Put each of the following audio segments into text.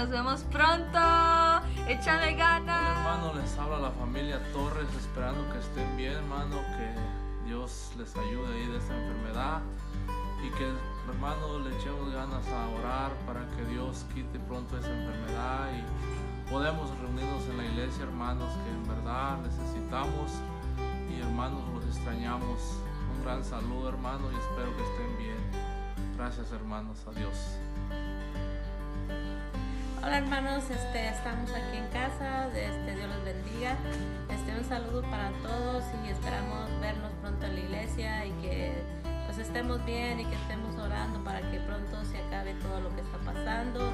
nos vemos pronto. Échale ganas. Hermano, les habla la familia Torres, esperando que estén bien, hermano, que Dios les ayude ahí de esta enfermedad y que, hermano, le echemos ganas a orar para que Dios quite pronto esa enfermedad y podemos reunirnos en la iglesia, hermanos, que en verdad necesitamos y, hermanos, los extrañamos. Un gran saludo, hermano, y espero que estén bien. Gracias, hermanos. Adiós. Hola hermanos, estamos aquí en casa, Dios los bendiga. Un saludo para todos y esperamos vernos pronto en la iglesia y que pues estemos bien y que estemos orando para que pronto se acabe todo lo que está pasando.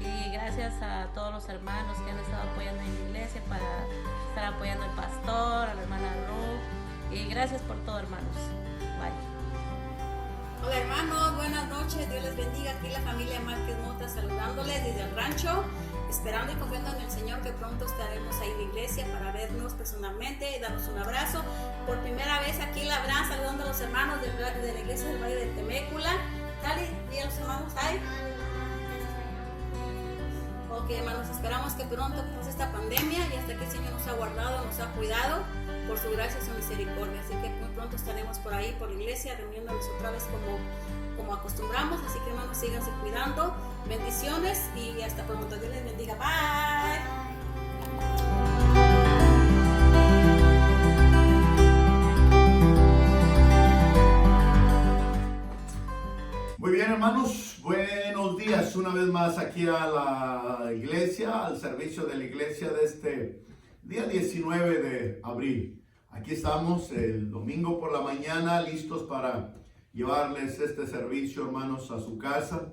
Y gracias a todos los hermanos que han estado apoyando en la iglesia para estar apoyando al pastor, a la hermana Ruth. Y gracias por todo, hermanos. Bye. Hola hermanos, buenas noches, Dios les bendiga. Aquí la familia Márquez Mota saludándoles desde el rancho, esperando y confiando en el Señor que pronto estaremos ahí en la iglesia para vernos personalmente y darnos un abrazo. Por primera vez aquí la Abraham saludando a los hermanos de la iglesia del Valle de Temécula. Dale, y a los hermanos ahí. Ok hermanos, esperamos que pronto pase esta pandemia y hasta que el Señor nos ha guardado, nos ha cuidado por su gracia y su misericordia. Así que muy pronto estaremos por ahí, por la iglesia, reuniéndonos otra vez como acostumbramos. Así que hermanos, síganse cuidando. Bendiciones y hasta pronto. Dios les bendiga. Bye. Muy bien, hermanos, buenos días una vez más aquí a la iglesia, al servicio de la iglesia de este día 19 de abril. Aquí estamos el domingo por la mañana, listos para llevarles este servicio, hermanos, a su casa.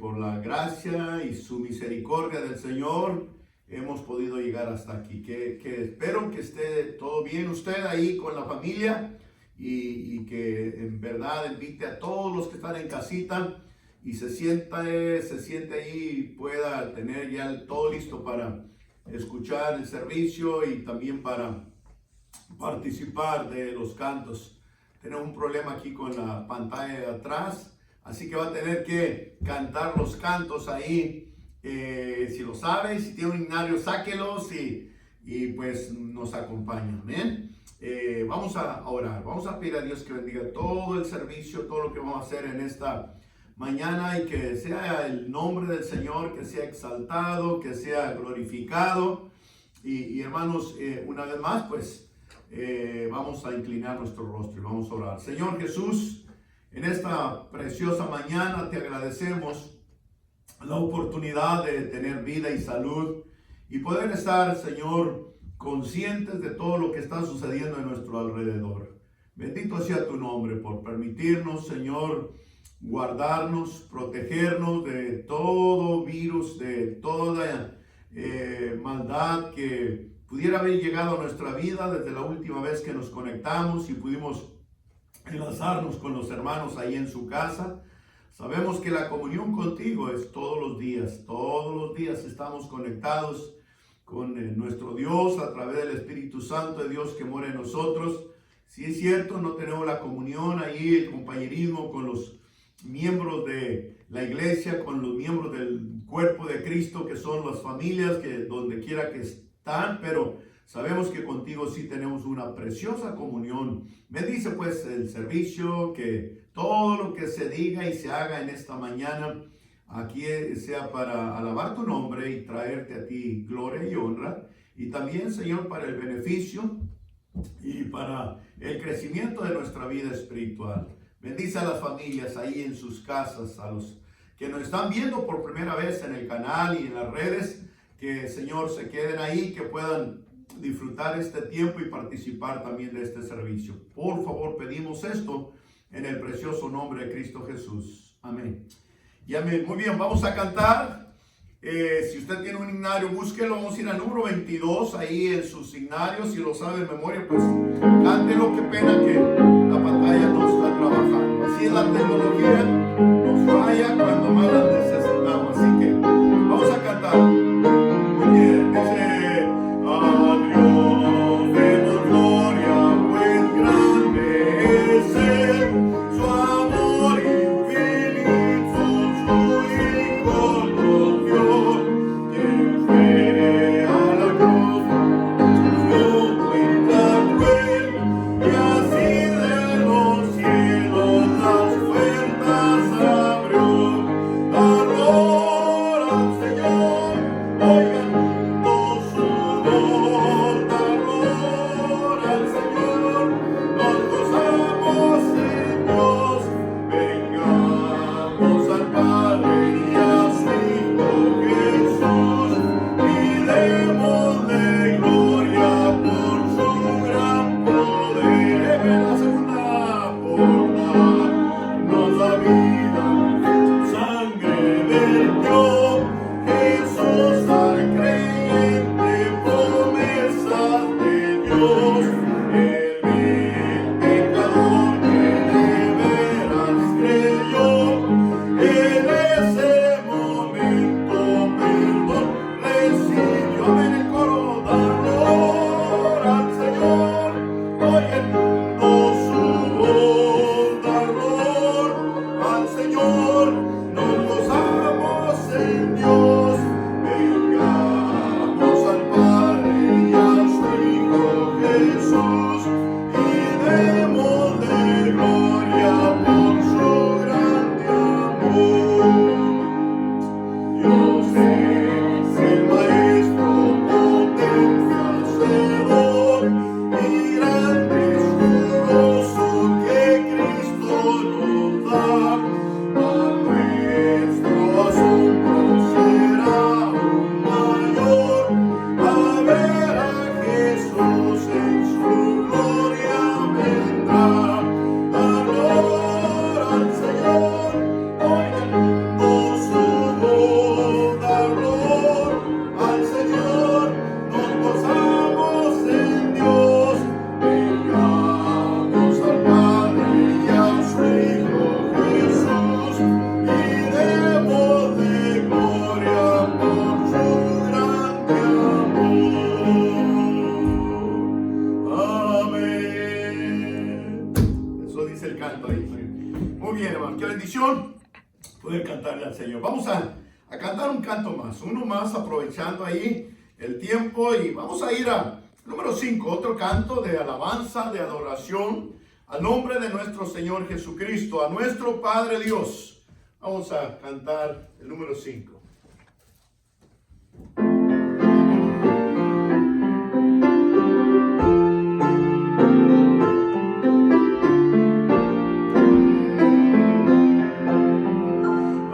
Por la gracia y su misericordia del Señor, hemos podido llegar hasta aquí. Que espero que esté todo bien usted ahí con la familia. Y que en verdad invite a todos los que están en casita y se siente ahí y pueda tener ya todo listo para escuchar el servicio y también para participar de los cantos. Tenemos un problema aquí con la pantalla de atrás, así que va a tener que cantar los cantos ahí. Si lo sabe, si tiene un himnario, sáquelos y pues nos acompañan. ¿Bien? Vamos a orar, vamos a pedir a Dios que bendiga todo el servicio, todo lo que vamos a hacer en esta mañana y que sea el nombre del Señor, que sea exaltado, que sea glorificado. Y hermanos, una vez más, pues vamos a inclinar nuestro rostro y vamos a orar. Señor Jesús, en esta preciosa mañana te agradecemos la oportunidad de tener vida y salud y poder estar, Señor, conscientes de todo lo que está sucediendo en nuestro alrededor. Bendito sea tu nombre por permitirnos, Señor, guardarnos, protegernos de todo virus, de toda maldad que pudiera haber llegado a nuestra vida desde la última vez que nos conectamos y pudimos enlazarnos con los hermanos ahí en su casa. Sabemos que la comunión contigo es todos los días estamos conectados con nuestro Dios a través del Espíritu Santo de Dios que mora en nosotros. Si es cierto, no tenemos la comunión ahí, el compañerismo con los miembros de la iglesia, con los miembros del cuerpo de Cristo, que son las familias, que donde quiera que están, pero sabemos que contigo sí tenemos una preciosa comunión. Bendice pues el servicio, que todo lo que se diga y se haga en esta mañana aquí sea para alabar tu nombre y traerte a ti gloria y honra, y también, Señor, para el beneficio y para el crecimiento de nuestra vida espiritual. Bendice a las familias ahí en sus casas, a los que nos están viendo por primera vez en el canal y en las redes, que, Señor, se queden ahí, que puedan disfrutar este tiempo y participar también de este servicio. Por favor, pedimos esto en el precioso nombre de Cristo Jesús. Amén. Y amén. Muy bien, vamos a cantar. Si usted tiene un himnario, búsquelo. Vamos a ir al número 22 ahí en sus himnarios. Si lo sabe de memoria, pues cántelo. Qué pena que la pantalla no está trabajando. Así es la tecnología, nos falla cuando más la necesitamos. Así que vamos a cantar. Muy bien, dice: a Dios demos gloria, pues grande es Él, su amor infinito, su Hijo nos dio. Dios, el vil pecador que de veras creyó, en ese momento perdón recibió. En el coro da gloria al Señor, oyendo su voz, da gloria al Señor, nos gozamos en Dios, vengamos al Padre y a su Hijo Jesús, y démosle gloria por su grande amor. Dios es el Maestro potente Hacedor, y grande es su gozo que Cristo nos da. A nuestro asombro será aún mayor a ver a Jesús en su gloria vendrá. Da gloria al Señor, oyendo su voz, da gloria al Señor, nos gozamos en Dios, vengamos al Padre y a su Hijo Jesús, y démosle gloria por su grande amor. Amén. Eso dice el canto ahí. Muy bien, hermano, qué bendición poder cantarle al Señor. Vamos a cantar un canto más, uno más, aprovechando ahí el tiempo, y vamos a ir a número 5, otro canto de alabanza, de adoración al nombre de nuestro Señor Jesucristo, a nuestro Padre Dios. Vamos a cantar el número 5.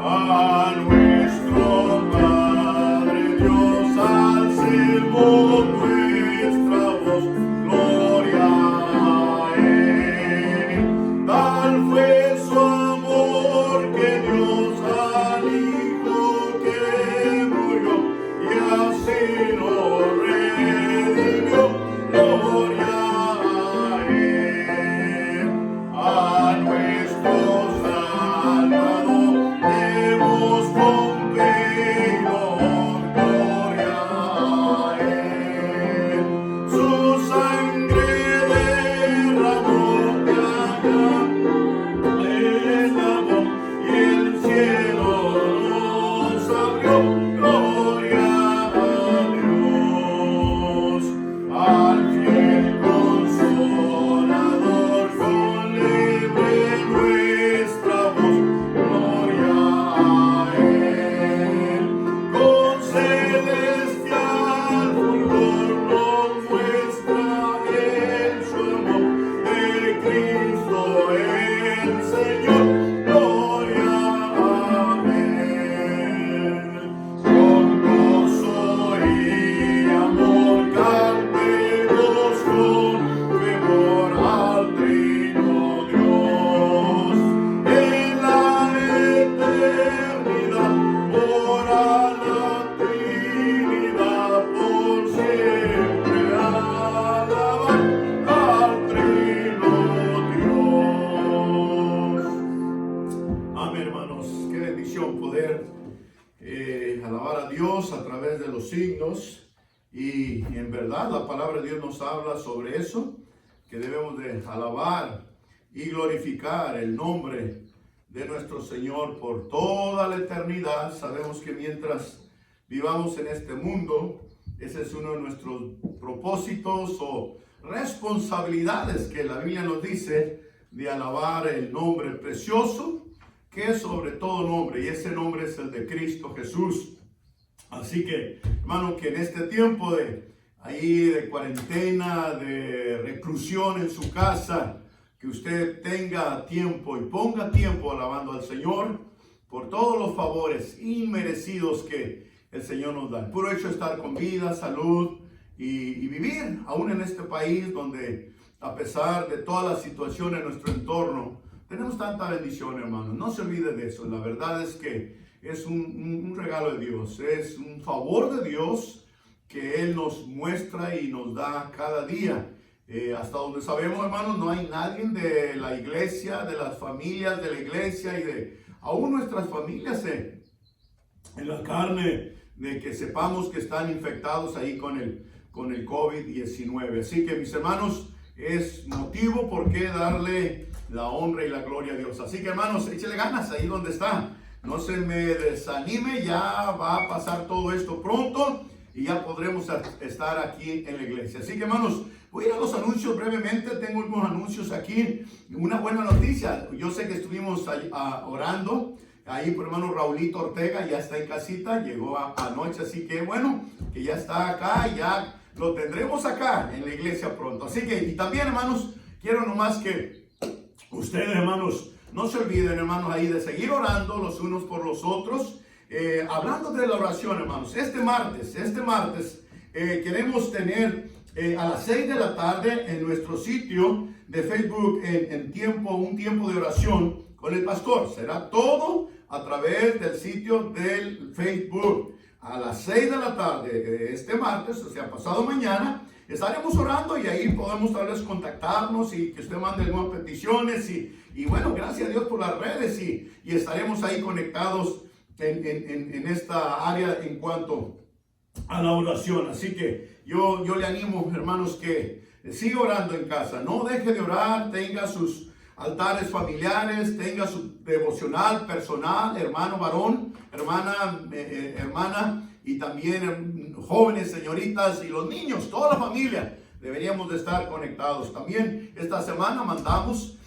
A nuestro Padre Dios alcemos nuestra voz, gloria a Él. Tal fue su amor que Dios al Hijo que murió, y así nos redimió, gloria a Él. A nuestro Salvador demos con perdón, gloria a Él. Su sangre derramó de allá el amor, y el cielo nos abrió, gloria a Dios. Al fiel consolador con libre nuestra voz, gloria a Él. Con celestial fulgor nos muestra Él su amor, de Cristo el Señor, gloria a Él. Con gozo y amor cantemos con fervor al Trino Dios. En la eternidad ora la Trinidad, por siempre alabar al Trino Dios. Amén, hermanos, qué bendición poder alabar a Dios a través de los signos, y en verdad la palabra de Dios nos habla sobre eso, que debemos de alabar y glorificar el nombre de nuestro Señor por toda la eternidad. Sabemos que mientras vivamos en este mundo, ese es uno de nuestros propósitos o responsabilidades que la Biblia nos dice, de alabar el nombre precioso que es sobre todo nombre, y ese nombre es el de Cristo Jesús. Así que, hermano, que en este tiempo de cuarentena, de reclusión en su casa, que usted tenga tiempo y ponga tiempo alabando al Señor por todos los favores inmerecidos que el Señor nos da. El puro hecho de estar con vida, salud y vivir aún en este país donde, a pesar de toda la situación en nuestro entorno, tenemos tanta bendición, hermano. No se olvide de eso. La verdad es que es un regalo de Dios, es un favor de Dios que Él nos muestra y nos da cada día. Hasta donde sabemos, hermanos, no hay nadie de la iglesia, de las familias de la iglesia y de aún nuestras familias en la carne, de que sepamos que están infectados ahí con el COVID-19. Así que, mis hermanos, es motivo por qué darle la honra y la gloria a Dios. Así que, hermanos, échele ganas ahí donde está. No se me desanime, ya va a pasar todo esto pronto y ya podremos estar aquí en la iglesia. Así que, hermanos, voy a ir a los anuncios brevemente. Tengo unos anuncios aquí. Una buena noticia. Yo sé que estuvimos orando ahí por hermano Raulito Ortega. Ya está en casita. Llegó anoche. Así que bueno, que ya está acá. Ya lo tendremos acá en la iglesia pronto. Así que, y también, hermanos, quiero nomás que ustedes, hermanos, no se olviden, hermanos, ahí de seguir orando los unos por los otros. Hablando de la oración, hermanos, este martes queremos tener a las 6 de la tarde en nuestro sitio de Facebook un tiempo de oración con el pastor. Será todo a través del sitio del Facebook. A las 6 de la tarde este martes, o sea, pasado mañana, estaremos orando y ahí podemos tal vez contactarnos y que usted mande algunas peticiones y bueno, gracias a Dios por las redes y estaremos ahí conectados en esta área en cuanto a la oración. Así que yo le animo, hermanos, que siga orando en casa, no deje de orar, tenga sus altares familiares, tenga su devocional personal, hermano varón, hermana y también jóvenes, señoritas y los niños, toda la familia deberíamos de estar conectados. También esta semana mandamos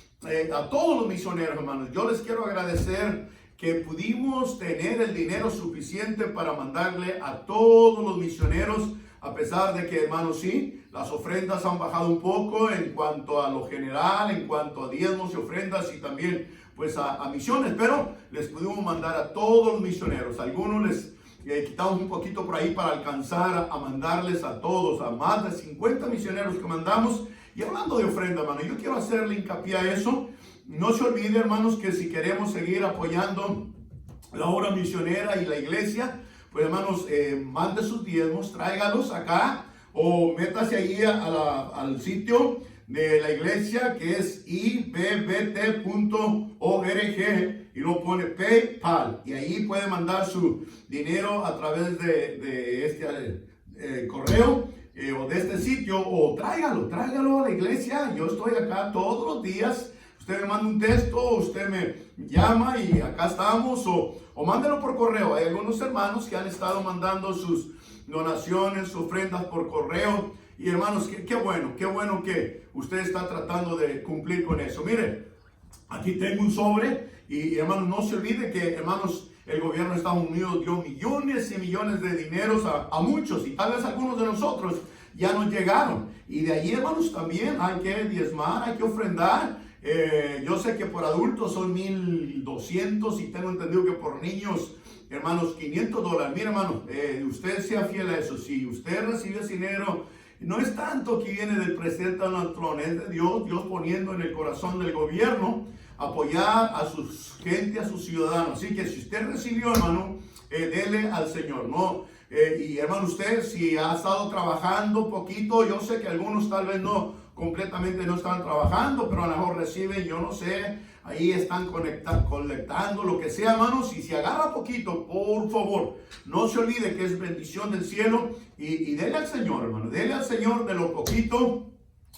a todos los misioneros, hermanos. Yo les quiero agradecer que pudimos tener el dinero suficiente para mandarle a todos los misioneros, a pesar de que, hermanos, sí, las ofrendas han bajado un poco en cuanto a lo general, en cuanto a diezmos y ofrendas y también pues a misiones, pero les pudimos mandar a todos los misioneros. Algunos les quitamos un poquito por ahí para alcanzar a mandarles a todos, a más de 50 misioneros que mandamos. Y hablando de ofrenda, hermano, yo quiero hacerle hincapié a eso. No se olvide, hermanos, que si queremos seguir apoyando la obra misionera y la iglesia, pues, hermanos, mande sus diezmos, tráigalos acá o métase ahí al sitio de la iglesia, que es ibbt.org, y lo pone PayPal, y ahí puede mandar su dinero a través de este correo o de este sitio, o tráigalo a la iglesia. Yo estoy acá todos los días. Usted me manda un texto, usted me llama y acá estamos, o mándelo por correo. Hay algunos hermanos que han estado mandando sus donaciones, ofrendas por correo. Y hermanos, qué bueno que usted está tratando de cumplir con eso. Mire, aquí tengo un sobre y hermanos, no se olvide que, hermanos, el gobierno de Estados Unidos dio millones y millones de dineros a muchos, y tal vez algunos de nosotros ya nos llegaron. Y de ahí, hermanos, también hay que diezmar, hay que ofrendar. Yo sé que por adultos son $1,200 y tengo entendido que por niños, hermanos, $500. Mira, hermano, usted sea fiel a eso. Si usted recibe ese dinero, no es tanto que viene del presidente Donald Trump, es de Dios poniendo en el corazón del gobierno apoyar a su gente, a sus ciudadanos. Así que si usted recibió, hermano, dele al Señor, ¿no? Y hermano, usted si ha estado trabajando poquito, yo sé que algunos tal vez completamente no están trabajando, pero a lo mejor reciben, yo no sé, ahí están colectando, lo que sea, hermanos. Y si agarra poquito, por favor, no se olvide que es bendición del cielo, y dele al Señor, hermano, dele al Señor de lo poquito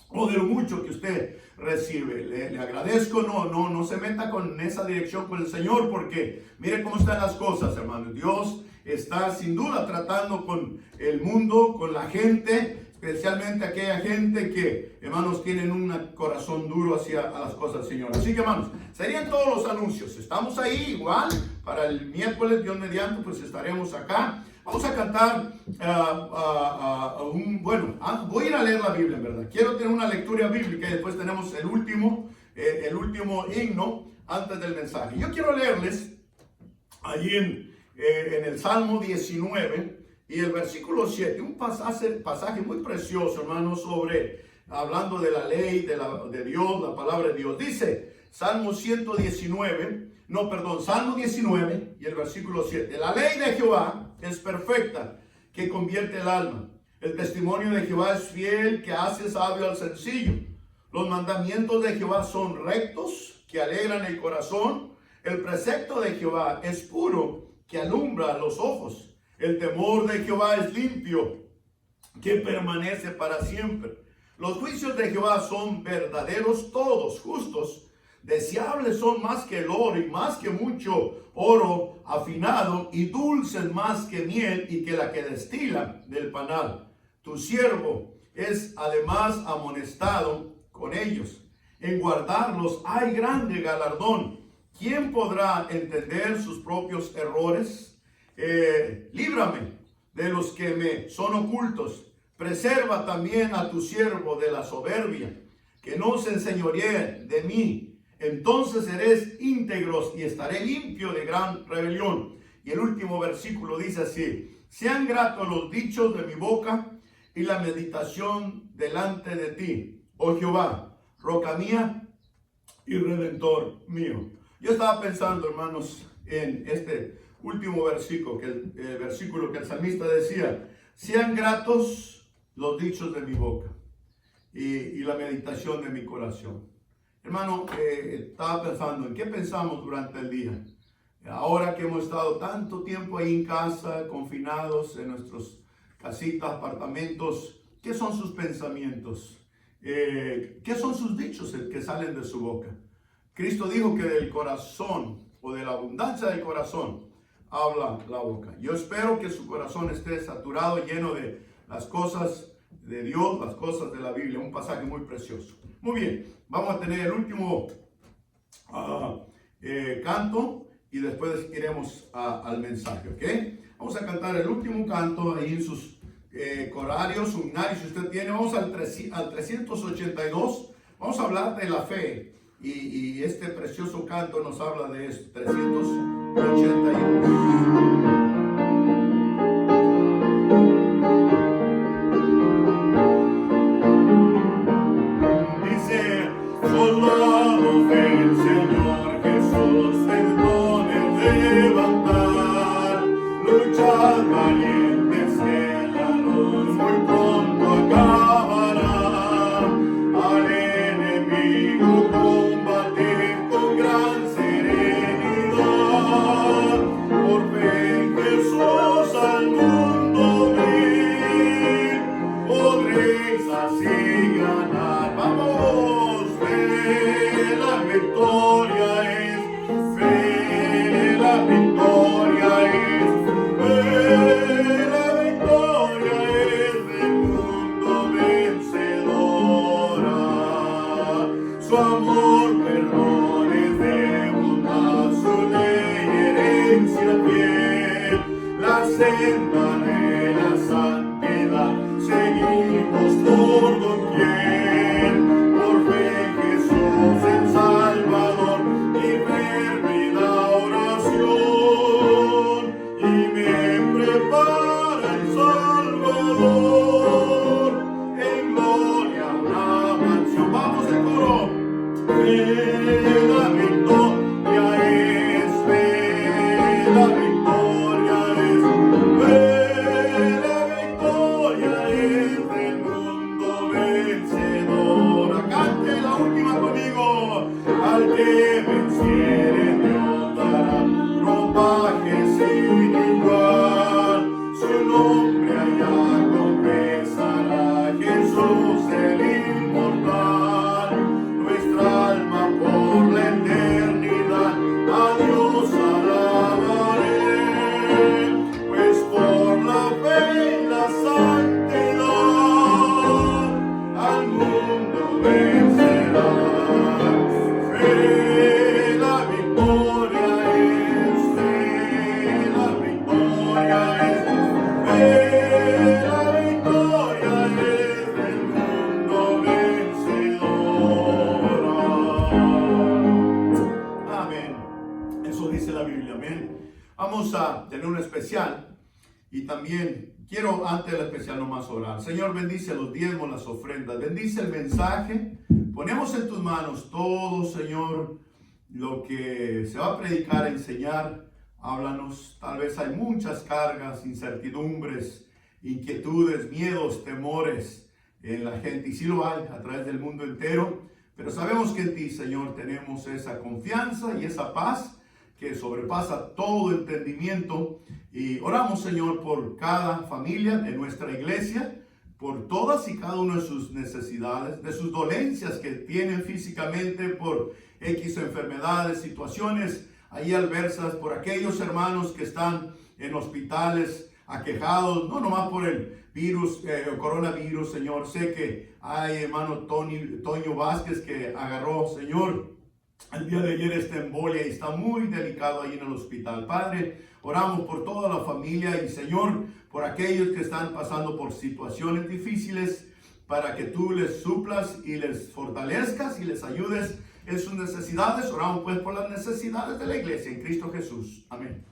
o de lo mucho que usted recibe. Le agradezco, no se meta con esa dirección con el Señor, porque mire cómo están las cosas, hermano. Dios está sin duda tratando con el mundo, con la gente, especialmente aquella gente que, hermanos, tienen un corazón duro hacia las cosas del Señor. Así que, hermanos, serían todos los anuncios. Estamos ahí igual para el miércoles, Dios mediante, pues estaremos acá. Vamos a cantar voy a ir a leer la Biblia, en verdad. Quiero tener una lectura bíblica y después tenemos el último himno antes del mensaje. Yo quiero leerles allí en el Salmo 19 y el versículo 7, un pasaje muy precioso, hermanos, hablando de la ley de Dios, la palabra de Dios. Dice Salmo 19 y el versículo 7. La ley de Jehová es perfecta, que convierte el alma. El testimonio de Jehová es fiel, que hace sabio al sencillo. Los mandamientos de Jehová son rectos, que alegran el corazón. El precepto de Jehová es puro, que alumbra los ojos. El temor de Jehová es limpio, que permanece para siempre. Los juicios de Jehová son verdaderos, todos justos. Deseables son más que el oro y más que mucho oro afinado, y dulces más que miel y que la que destila del panal. Tu siervo es además amonestado con ellos. En guardarlos hay grande galardón. ¿Quién podrá entender sus propios errores? Líbrame de los que me son ocultos. Preserva también a tu siervo de la soberbia, que no se enseñoree de mí. Entonces seréis íntegros y estaré limpio de gran rebelión. Y el último versículo dice así: sean gratos los dichos de mi boca y la meditación delante de ti, oh Jehová, roca mía y redentor mío. Yo estaba pensando, hermanos, en este último versículo, versículo que el salmista decía: sean gratos los dichos de mi boca y la meditación de mi corazón. Hermano, estaba pensando en qué pensamos durante el día. Ahora que hemos estado tanto tiempo ahí en casa, confinados en nuestros casitas, apartamentos, ¿qué son sus pensamientos? ¿Qué son sus dichos que salen de su boca? Cristo dijo que del corazón o de la abundancia del corazón habla la boca. Yo espero que su corazón esté saturado, lleno de las cosas de Dios, las cosas de la Biblia. Un pasaje muy precioso. Muy bien, vamos a tener el último canto y después iremos al mensaje, ¿ok? Vamos a cantar el último canto ahí en sus corarios, himnarios, si usted tiene. Vamos al 382. Vamos a hablar de la fe y este precioso canto nos habla de esto. 382. Soldados del Señor Jesús, perdonen levantar, luchad valientes que la luz muy pronto acabará. Al enemigo combatir con gran serenidad, por fe en Jesús al mundo unir, podréis así ganar. ¡Vamos! La victoria es fe, la victoria es fe, la victoria es del mundo vencedora. Su amor, perdón es de bondad, su ley, herencia fiel, la senda de la santidad, seguimos por doquier. Por fe Jesús el Salvador, y fervida oración, y me prepara el Salvador, en gloria una mansión. Vamos el coro. La victoria es fe, la victoria es fe, la victoria es del mundo vencedor. Cante la última conmigo. Al que venciere Dios dará ropaje sin igual, su nombre allá confesará, Jesús el inmortal. Nuestra alma por la eternidad a Dios alabaré, pues por la fe y la santidad al mundo vencerá. Fe, la victoria es fe, la victoria es fe, la victoria es del mundo vencedora. Amén. Eso dice la Biblia. Amén. Vamos a tener un especial y también quiero antes del especial nomás orar. Señor, bendice los diezmos, las ofrendas, bendice el mensaje. Ponemos en tus manos todo, Señor, lo que se va a predicar, enseñar. Háblanos. Tal vez hay muchas cargas, incertidumbres inquietudes, miedos, temores en la gente. Y sí lo hay a través del mundo entero. Pero sabemos que en ti, Señor, tenemos esa confianza y esa paz que sobrepasa todo entendimiento. Y oramos, Señor, por cada familia de nuestra iglesia, por todas y cada una de sus necesidades, de sus dolencias que tienen físicamente, por X enfermedades, situaciones ahí adversas, por aquellos hermanos que están en hospitales aquejados, no nomás por el virus, coronavirus, Señor. Sé que hay hermano Toño Vázquez que agarró, Señor, el día de ayer esta embolia y está muy delicado ahí en el hospital. Padre, oramos por toda la familia y, Señor, por aquellos que están pasando por situaciones difíciles, para que tú les suplas y les fortalezcas y les ayudes en sus necesidades. Oramos pues por las necesidades de la iglesia en Cristo Jesús. Amén.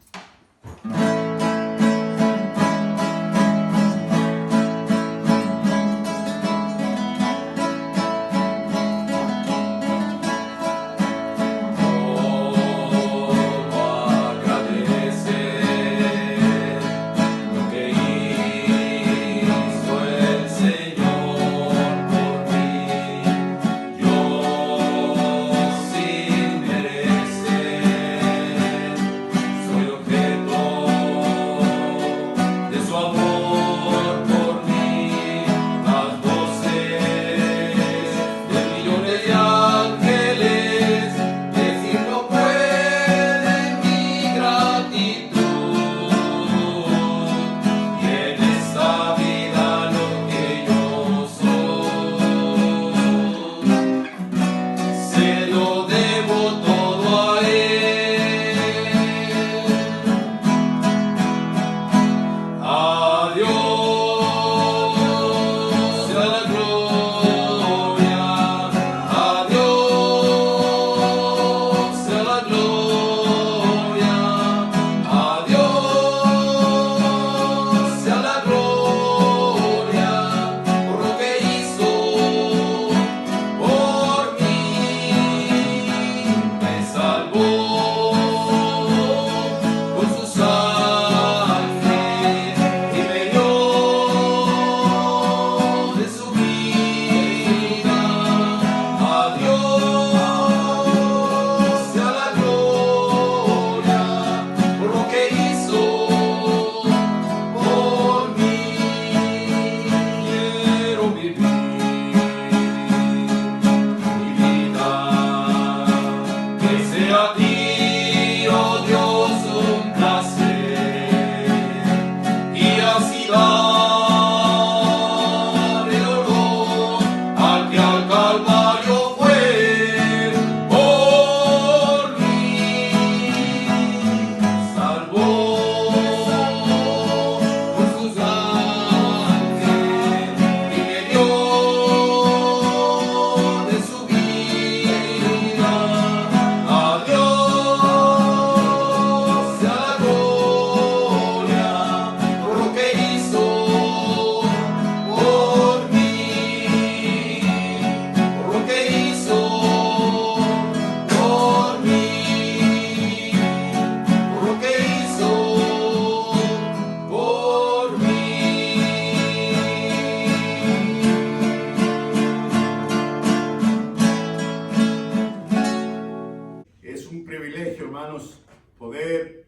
Poder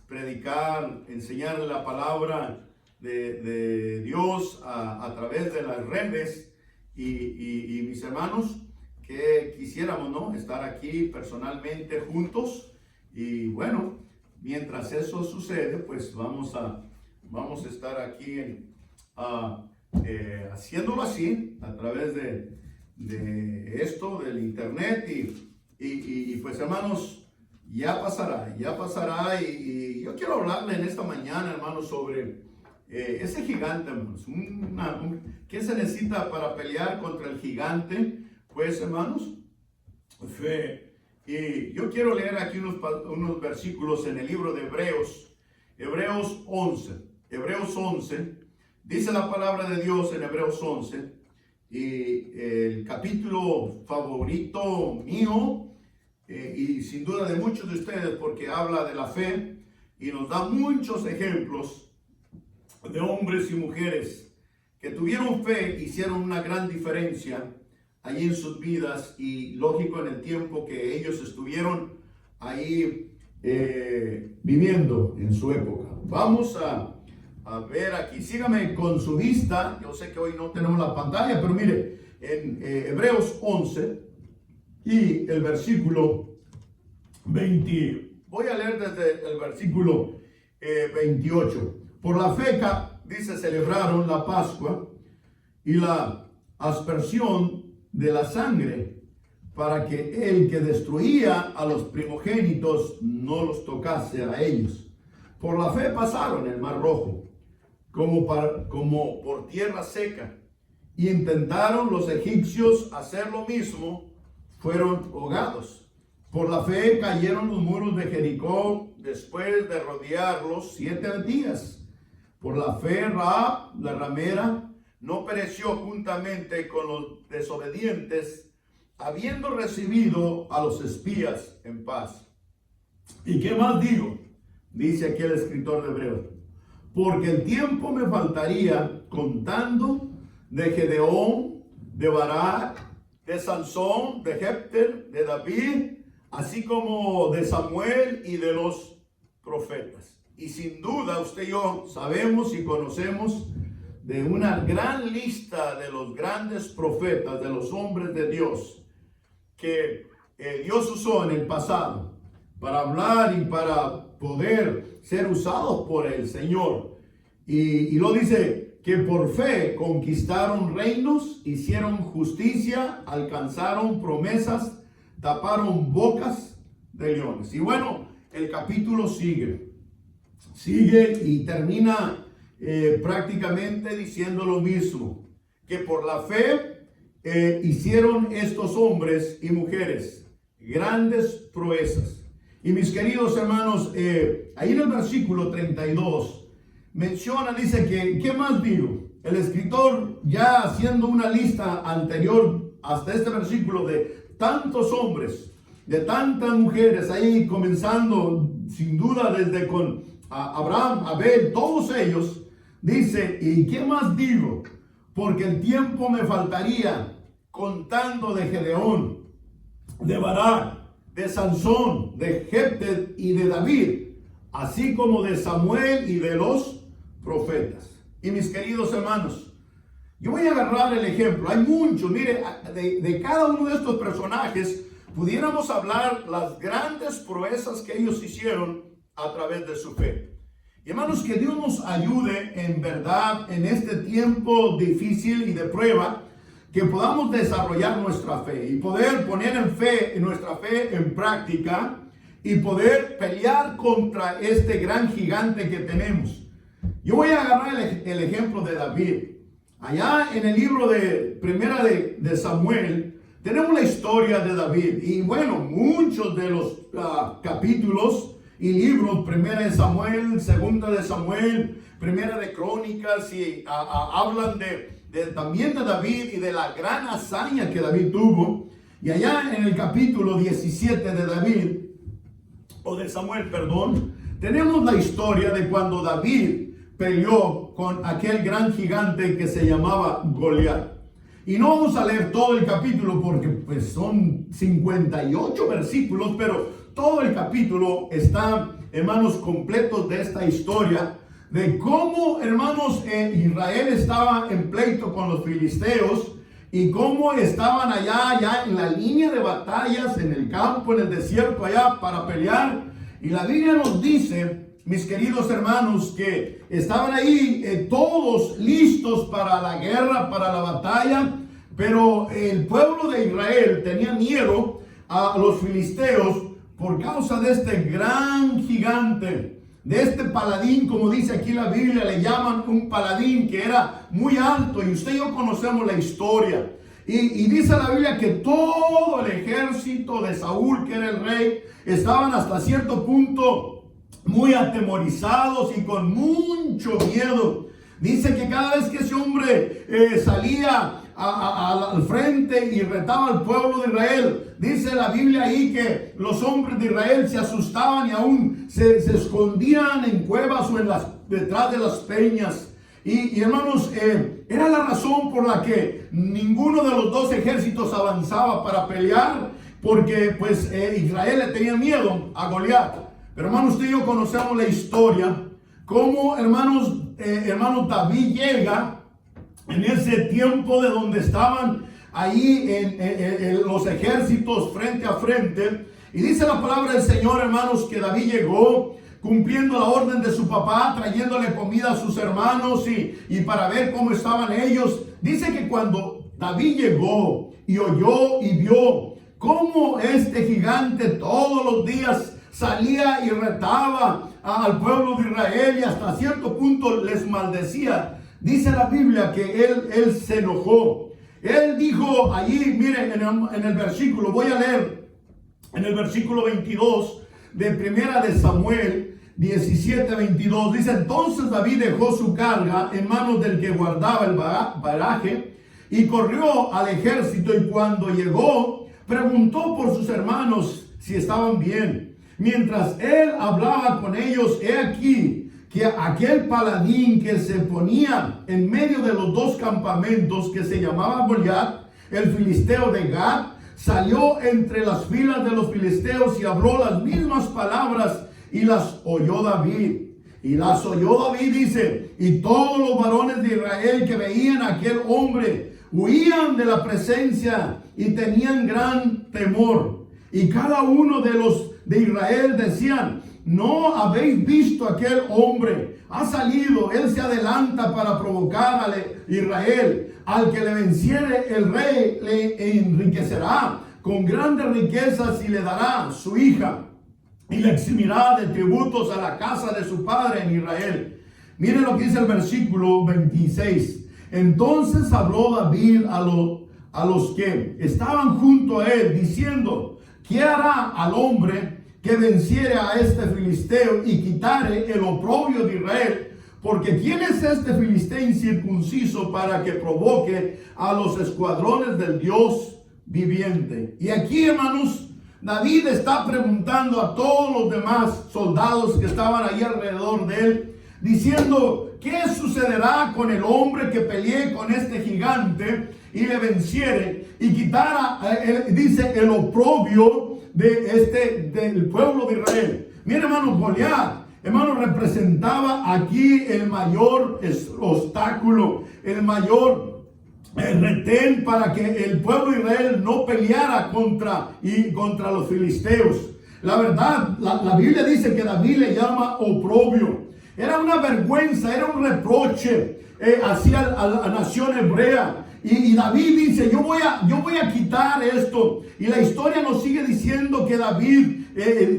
predicar, enseñarle la palabra de Dios a través de las redes y mis hermanos, que quisiéramos, ¿no?, estar aquí personalmente juntos. Y bueno, mientras eso sucede, pues vamos a estar aquí haciéndolo así a través de esto, del internet y pues hermanos, ya pasará y yo quiero hablarle en esta mañana, hermanos, sobre ese gigante, hermanos. ¿Qué se necesita para pelear contra el gigante? Pues, hermanos, fe. Y yo quiero leer aquí unos versículos en el libro de Hebreos 11, dice la palabra de Dios en Hebreos 11, y el capítulo favorito mío, y sin duda de muchos de ustedes, porque habla de la fe y nos da muchos ejemplos de hombres y mujeres que tuvieron fe, hicieron una gran diferencia allí en sus vidas y lógico en el tiempo que ellos estuvieron ahí viviendo en su época. Vamos a ver aquí, sígame con su vista. Yo sé que hoy no tenemos la pantalla, pero mire, en Hebreos 11 y el versículo 20, voy a leer desde el versículo 28. Por la fe, dice, celebraron la Pascua y la aspersión de la sangre, para que el que destruía a los primogénitos no los tocase a ellos. Por la fe pasaron el Mar Rojo como por tierra seca, y intentaron los egipcios hacer lo mismo, fueron ahogados. Por la fe cayeron los muros de Jericó después de rodearlos 7 días. Por la fe Rahab, la ramera, no pereció juntamente con los desobedientes, habiendo recibido a los espías en paz. ¿Y qué más digo? Dice aquí el escritor de Hebreos. Porque el tiempo me faltaría contando de Gedeón, de Barak, de Sansón, de Jefter, de David, así como de Samuel y de los profetas. Y sin duda usted y yo sabemos y conocemos de una gran lista de los grandes profetas, de los hombres de Dios, que Dios usó en el pasado para hablar y para poder ser usados por el Señor. Y lo dice que por fe conquistaron reinos, hicieron justicia, alcanzaron promesas, taparon bocas de leones. Y bueno, el capítulo sigue y termina prácticamente diciendo lo mismo, que por la fe hicieron estos hombres y mujeres grandes proezas. Y mis queridos hermanos, ahí en el versículo 32 menciona, dice que, ¿qué más digo? El escritor, ya haciendo una lista anterior hasta este versículo de tantos hombres, de tantas mujeres, ahí comenzando sin duda desde con Abraham, Abel, todos ellos, dice, ¿y qué más digo? Porque el tiempo me faltaría contando de Gedeón, de Barak, de Sansón, de Jefter y de David, así como de Samuel y de los profetas. Y mis queridos hermanos, yo voy a agarrar el ejemplo. Hay muchos, mire, de cada uno de estos personajes pudiéramos hablar las grandes proezas que ellos hicieron a través de su fe. Y hermanos, que Dios nos ayude en verdad en este tiempo difícil y de prueba, que podamos desarrollar nuestra fe y poder poner nuestra fe en práctica y poder pelear contra este gran gigante que tenemos. Yo voy a agarrar el ejemplo de David. Allá en el libro de Primera de Samuel tenemos la historia de David. Y bueno, muchos de los capítulos y libros, Primera de Samuel, Segunda de Samuel, Primera de Crónicas, y hablan también de David y de la gran hazaña que David tuvo. Y allá en el capítulo 17 de David, o de Samuel, perdón, tenemos la historia de cuando David peleó con aquel gran gigante que se llamaba Goliat. Y no vamos a leer todo el capítulo porque pues son 58 versículos, pero todo el capítulo está, hermanos, completos de esta historia de cómo, hermanos, Israel estaba en pleito con los filisteos y cómo estaban allá en la línea de batallas, en el campo, en el desierto, allá para pelear. Y la Biblia nos dice, mis queridos hermanos, que estaban ahí todos listos para la guerra, para la batalla, pero el pueblo de Israel tenía miedo a los filisteos por causa de este gran gigante, de este paladín, como dice aquí la Biblia, le llaman un paladín que era muy alto, y usted y yo conocemos la historia. Y dice la Biblia que todo el ejército de Saúl, que era el rey, estaban hasta cierto punto muy atemorizados y con mucho miedo. Dice que cada vez que ese hombre salía al frente y retaba al pueblo de Israel, dice la Biblia ahí que los hombres de Israel se asustaban y aún se escondían en cuevas o detrás de las peñas. Y hermanos, era la razón por la que ninguno de los dos ejércitos avanzaba para pelear, porque pues Israel le tenía miedo a Goliat. Pero hermanos, usted y yo conocemos la historia, cómo hermanos David llega en ese tiempo de donde estaban ahí en los ejércitos frente a frente. Y dice la palabra del Señor, hermanos, que David llegó cumpliendo la orden de su papá, trayéndole comida a sus hermanos y para ver cómo estaban ellos. Dice que cuando David llegó y oyó y vio cómo este gigante todos los días salía y retaba al pueblo de Israel y hasta cierto punto les maldecía, dice la Biblia que él se enojó. Él dijo allí, miren, en el versículo, voy a leer en el versículo 22 de Primera de Samuel 17:22, dice: entonces David dejó su carga en manos del que guardaba el bagaje y corrió al ejército, y cuando llegó preguntó por sus hermanos si estaban bien. Mientras él hablaba con ellos, he aquí que aquel paladín que se ponía en medio de los dos campamentos, que se llamaba Goliat, el filisteo de Gat, salió entre las filas de los filisteos y habló las mismas palabras, y las oyó David. Y las oyó David, dice, y todos los varones de Israel que veían a aquel hombre huían de la presencia y tenían gran temor. Y cada uno de los de Israel decían: ¿no habéis visto aquel hombre? Ha salido, él se adelanta para provocar a Israel. Al que le venciere, el rey le enriquecerá con grandes riquezas y le dará su hija, y le eximirá de tributos a la casa de su padre en Israel. Miren lo que dice el versículo 26. Entonces habló David a los que estaban junto a él, diciendo: ¿qué hará al hombre que venciere a este filisteo y quitare el oprobio de Israel? Porque ¿quién es este filisteo incircunciso para que provoque a los escuadrones del Dios viviente? Y aquí, hermanos, David está preguntando a todos los demás soldados que estaban ahí alrededor de él, diciendo: ¿qué sucederá con el hombre que pelee con este gigante y le venciere y quitara, dice, el oprobio del pueblo de Israel? Mira, hermanos, Goliat, hermanos, representaba aquí el mayor obstáculo, el mayor retén para que el pueblo de Israel no peleara contra los filisteos. La verdad, la Biblia dice que David le llama oprobio. Era una vergüenza, era un reproche hacia la nación hebrea. Y David dice: yo voy a quitar esto. Y la historia nos sigue diciendo que David,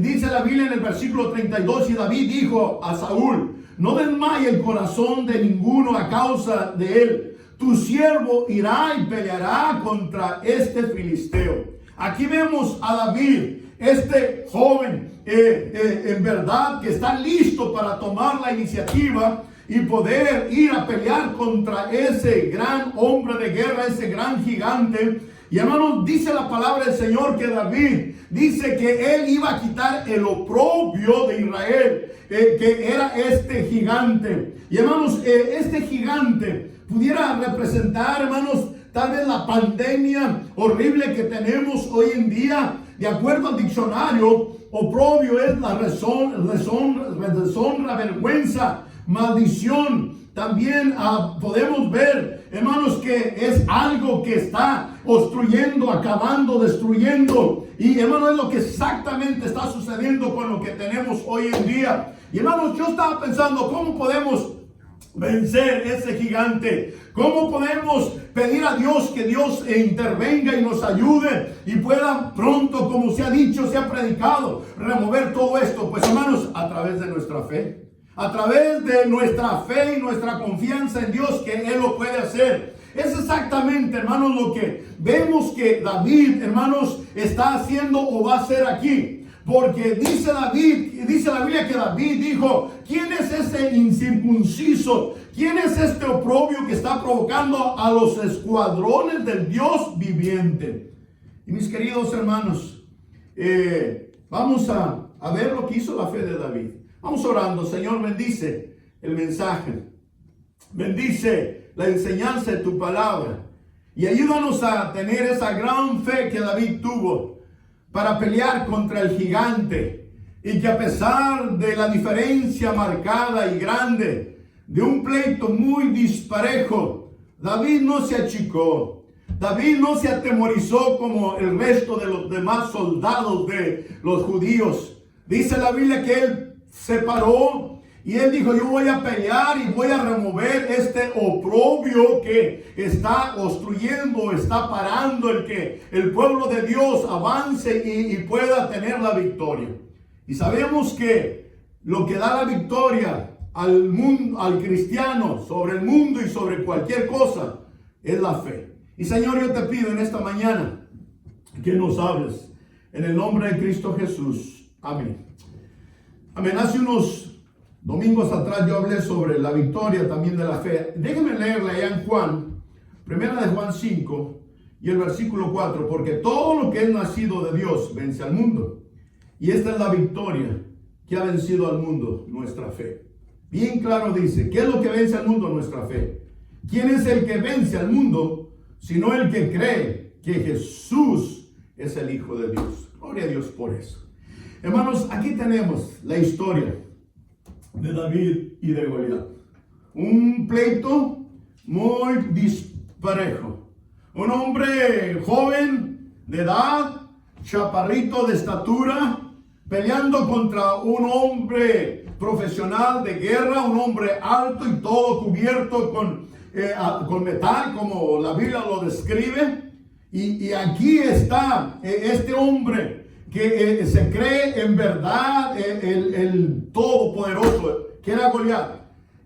dice la Biblia en el versículo 32, y David dijo a Saúl: no desmaye el corazón de ninguno a causa de él. Tu siervo irá y peleará contra este filisteo. Aquí vemos a David, este joven, en verdad que está listo para tomar la iniciativa y poder ir a pelear contra ese gran hombre de guerra, ese gran gigante. Y hermanos, dice la palabra del Señor que David dice que él iba a quitar el oprobio de Israel, que era este gigante. Y hermanos, este gigante pudiera representar, hermanos, tal vez la pandemia horrible que tenemos hoy en día. De acuerdo al diccionario, oprobio es la deshonra, vergüenza, maldición. También podemos ver, hermanos, que es algo que está obstruyendo, acabando, destruyendo. Y hermanos, es lo que exactamente está sucediendo con lo que tenemos hoy en día. Y hermanos, yo estaba pensando, ¿cómo podemos vencer ese gigante? ¿Cómo podemos pedir a Dios que Dios intervenga y nos ayude y pueda pronto, como se ha dicho, se ha predicado, remover todo esto? Pues hermanos, a través de nuestra fe. A través de nuestra fe y nuestra confianza en Dios, que Él lo puede hacer. Es exactamente, hermanos, lo que vemos que David, hermanos, está haciendo o va a hacer aquí. Porque dice la Biblia que David dijo: ¿quién es ese incircunciso? ¿Quién es este oprobio que está provocando a los escuadrones del Dios viviente? Y mis queridos hermanos, vamos a ver lo que hizo la fe de David. Vamos orando. Señor, bendice el mensaje. bendice la enseñanza de tu palabra y ayúdanos a tener esa gran fe que David tuvo para pelear contra el gigante, y que a pesar de la diferencia marcada y grande de un pleito muy disparejo, David no se achicó. David no se atemorizó como el resto de los demás soldados de los judíos. Dice la Biblia que él se paró y él dijo: yo voy a pelear y voy a remover este oprobio que está obstruyendo, está parando el que el pueblo de Dios avance y pueda tener la victoria. Y sabemos que lo que da la victoria al mundo, al cristiano, sobre el mundo y sobre cualquier cosa, es la fe. Y Señor, yo te pido en esta mañana que nos hables en el nombre de Cristo Jesús. Amén. Amén. Hace unos domingos atrás yo hablé sobre la victoria también de la fe. Déjenme leerla allá en Juan, primera de Juan 5 y el versículo 4. Porque todo lo que es nacido de Dios vence al mundo. Y esta es la victoria que ha vencido al mundo, nuestra fe. Bien claro dice, ¿qué es lo que vence al mundo? Nuestra fe. ¿Quién es el que vence al mundo? Sino el que cree que Jesús es el Hijo de Dios. Gloria a Dios por eso. Hermanos, aquí tenemos la historia de David y de Goliat. Un pleito muy disparejo. Un hombre joven de edad, chaparrito de estatura, peleando contra un hombre profesional de guerra, un hombre alto y todo cubierto con metal, como la Biblia lo describe. Y aquí está este hombre que se cree en verdad el todopoderoso, que era Goliat.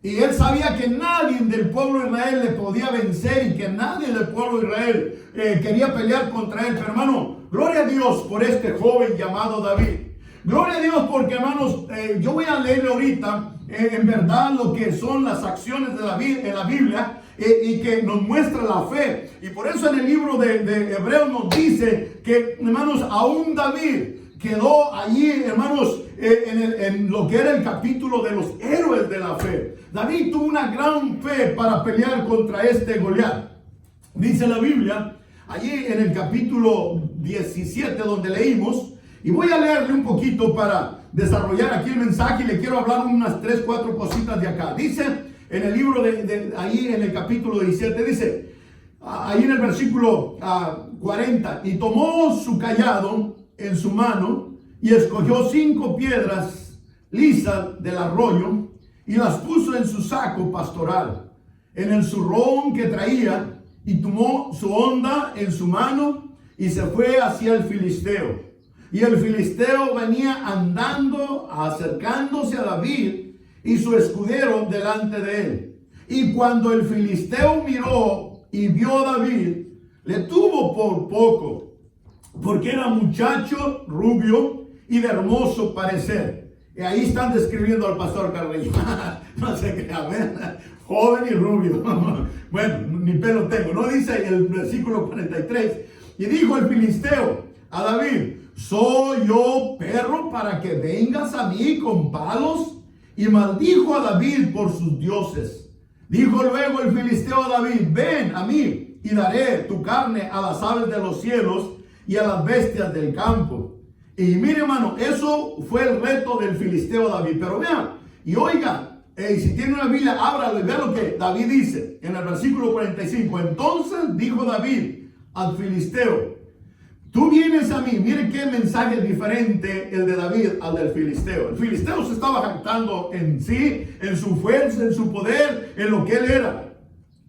Y él sabía que nadie del pueblo de Israel le podía vencer y que nadie del pueblo de Israel quería pelear contra él. Pero hermano, gloria a Dios por este joven llamado David. Gloria a Dios porque, hermanos, yo voy a leerle ahorita en verdad lo que son las acciones de David en la Biblia y que nos muestra la fe. Y por eso en el libro de Hebreos nos dice que, hermanos, aún David quedó allí, hermanos, en lo que era el capítulo de los héroes de la fe. David tuvo una gran fe para pelear contra este Goliat. Dice la Biblia, allí en el capítulo 17 donde leímos, y voy a leerle un poquito para desarrollar aquí el mensaje y le quiero hablar unas 3, 4 cositas de acá. Dice en el libro ahí en el capítulo 17, dice, ahí en el versículo 40, y tomó su cayado en su mano y escogió 5 piedras lisas del arroyo y las puso en su saco pastoral, en el zurrón que traía, y tomó su honda en su mano y se fue hacia el filisteo. Y el filisteo venía andando, acercándose a David y su escudero delante de él. Y cuando el filisteo miró y vio a David, le tuvo por poco, porque era muchacho rubio y de hermoso parecer. Y ahí están describiendo al pastor Carrillo. No sé qué, a ver, joven y rubio. Bueno, ni pelo tengo. No dice el versículo 43. Y dijo el filisteo a David: ¿soy yo perro para que vengas a mí con palos? Y maldijo a David por sus dioses. Dijo luego el filisteo a David: ven a mí y daré tu carne a las aves de los cielos y a las bestias del campo. Y mire, hermano, eso fue el reto del filisteo a David. Pero vean y oigan, si tiene una Biblia, ábralo y vea lo que David dice en el versículo 45. Entonces dijo David al filisteo: tú vienes a mí. Mire qué mensaje diferente el de David al del filisteo. El filisteo se estaba jactando en sí, en su fuerza, en su poder, en lo que él era.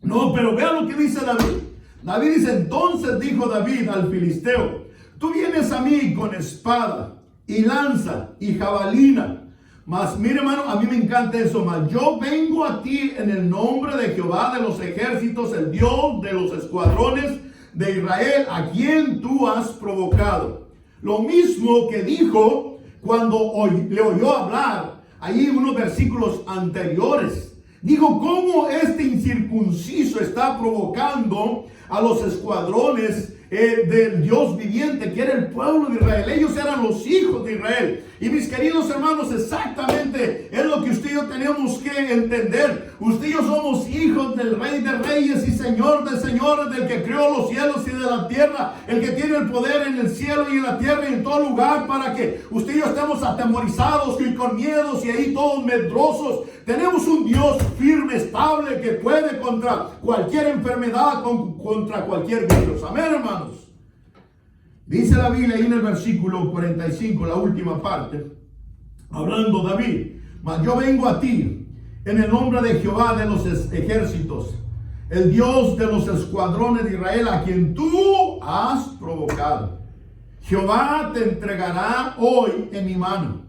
No, pero vean lo que dice David. David dice: entonces dijo David al filisteo: tú vienes a mí con espada y lanza y jabalina. Mas mire, hermano, a mí me encanta eso. Mas yo vengo a ti en el nombre de Jehová de los ejércitos, el Dios de los escuadrones de Israel, a quien tú has provocado. Lo mismo que dijo cuando le oyó hablar allí unos versículos anteriores. Dijo: cómo este incircunciso está provocando a los escuadrones del Dios viviente, que era el pueblo de Israel. Ellos eran los hijos de Israel. Y mis queridos hermanos, exactamente es lo que usted y yo tenemos que entender. Usted y yo somos hijos del Rey de Reyes y Señor de Señores, del que creó los cielos y de la tierra, el que tiene el poder en el cielo y en la tierra y en todo lugar, para que usted y yo estemos atemorizados y con miedos y ahí todos medrosos. Tenemos un Dios firme, estable, que puede contra cualquier enfermedad, contra cualquier virus. Amén, hermanos. Dice la Biblia ahí en el versículo 45, la última parte, hablando David: mas yo vengo a ti en el nombre de Jehová de los ejércitos, el Dios de los escuadrones de Israel, a quien tú has provocado. Jehová te entregará hoy en mi mano,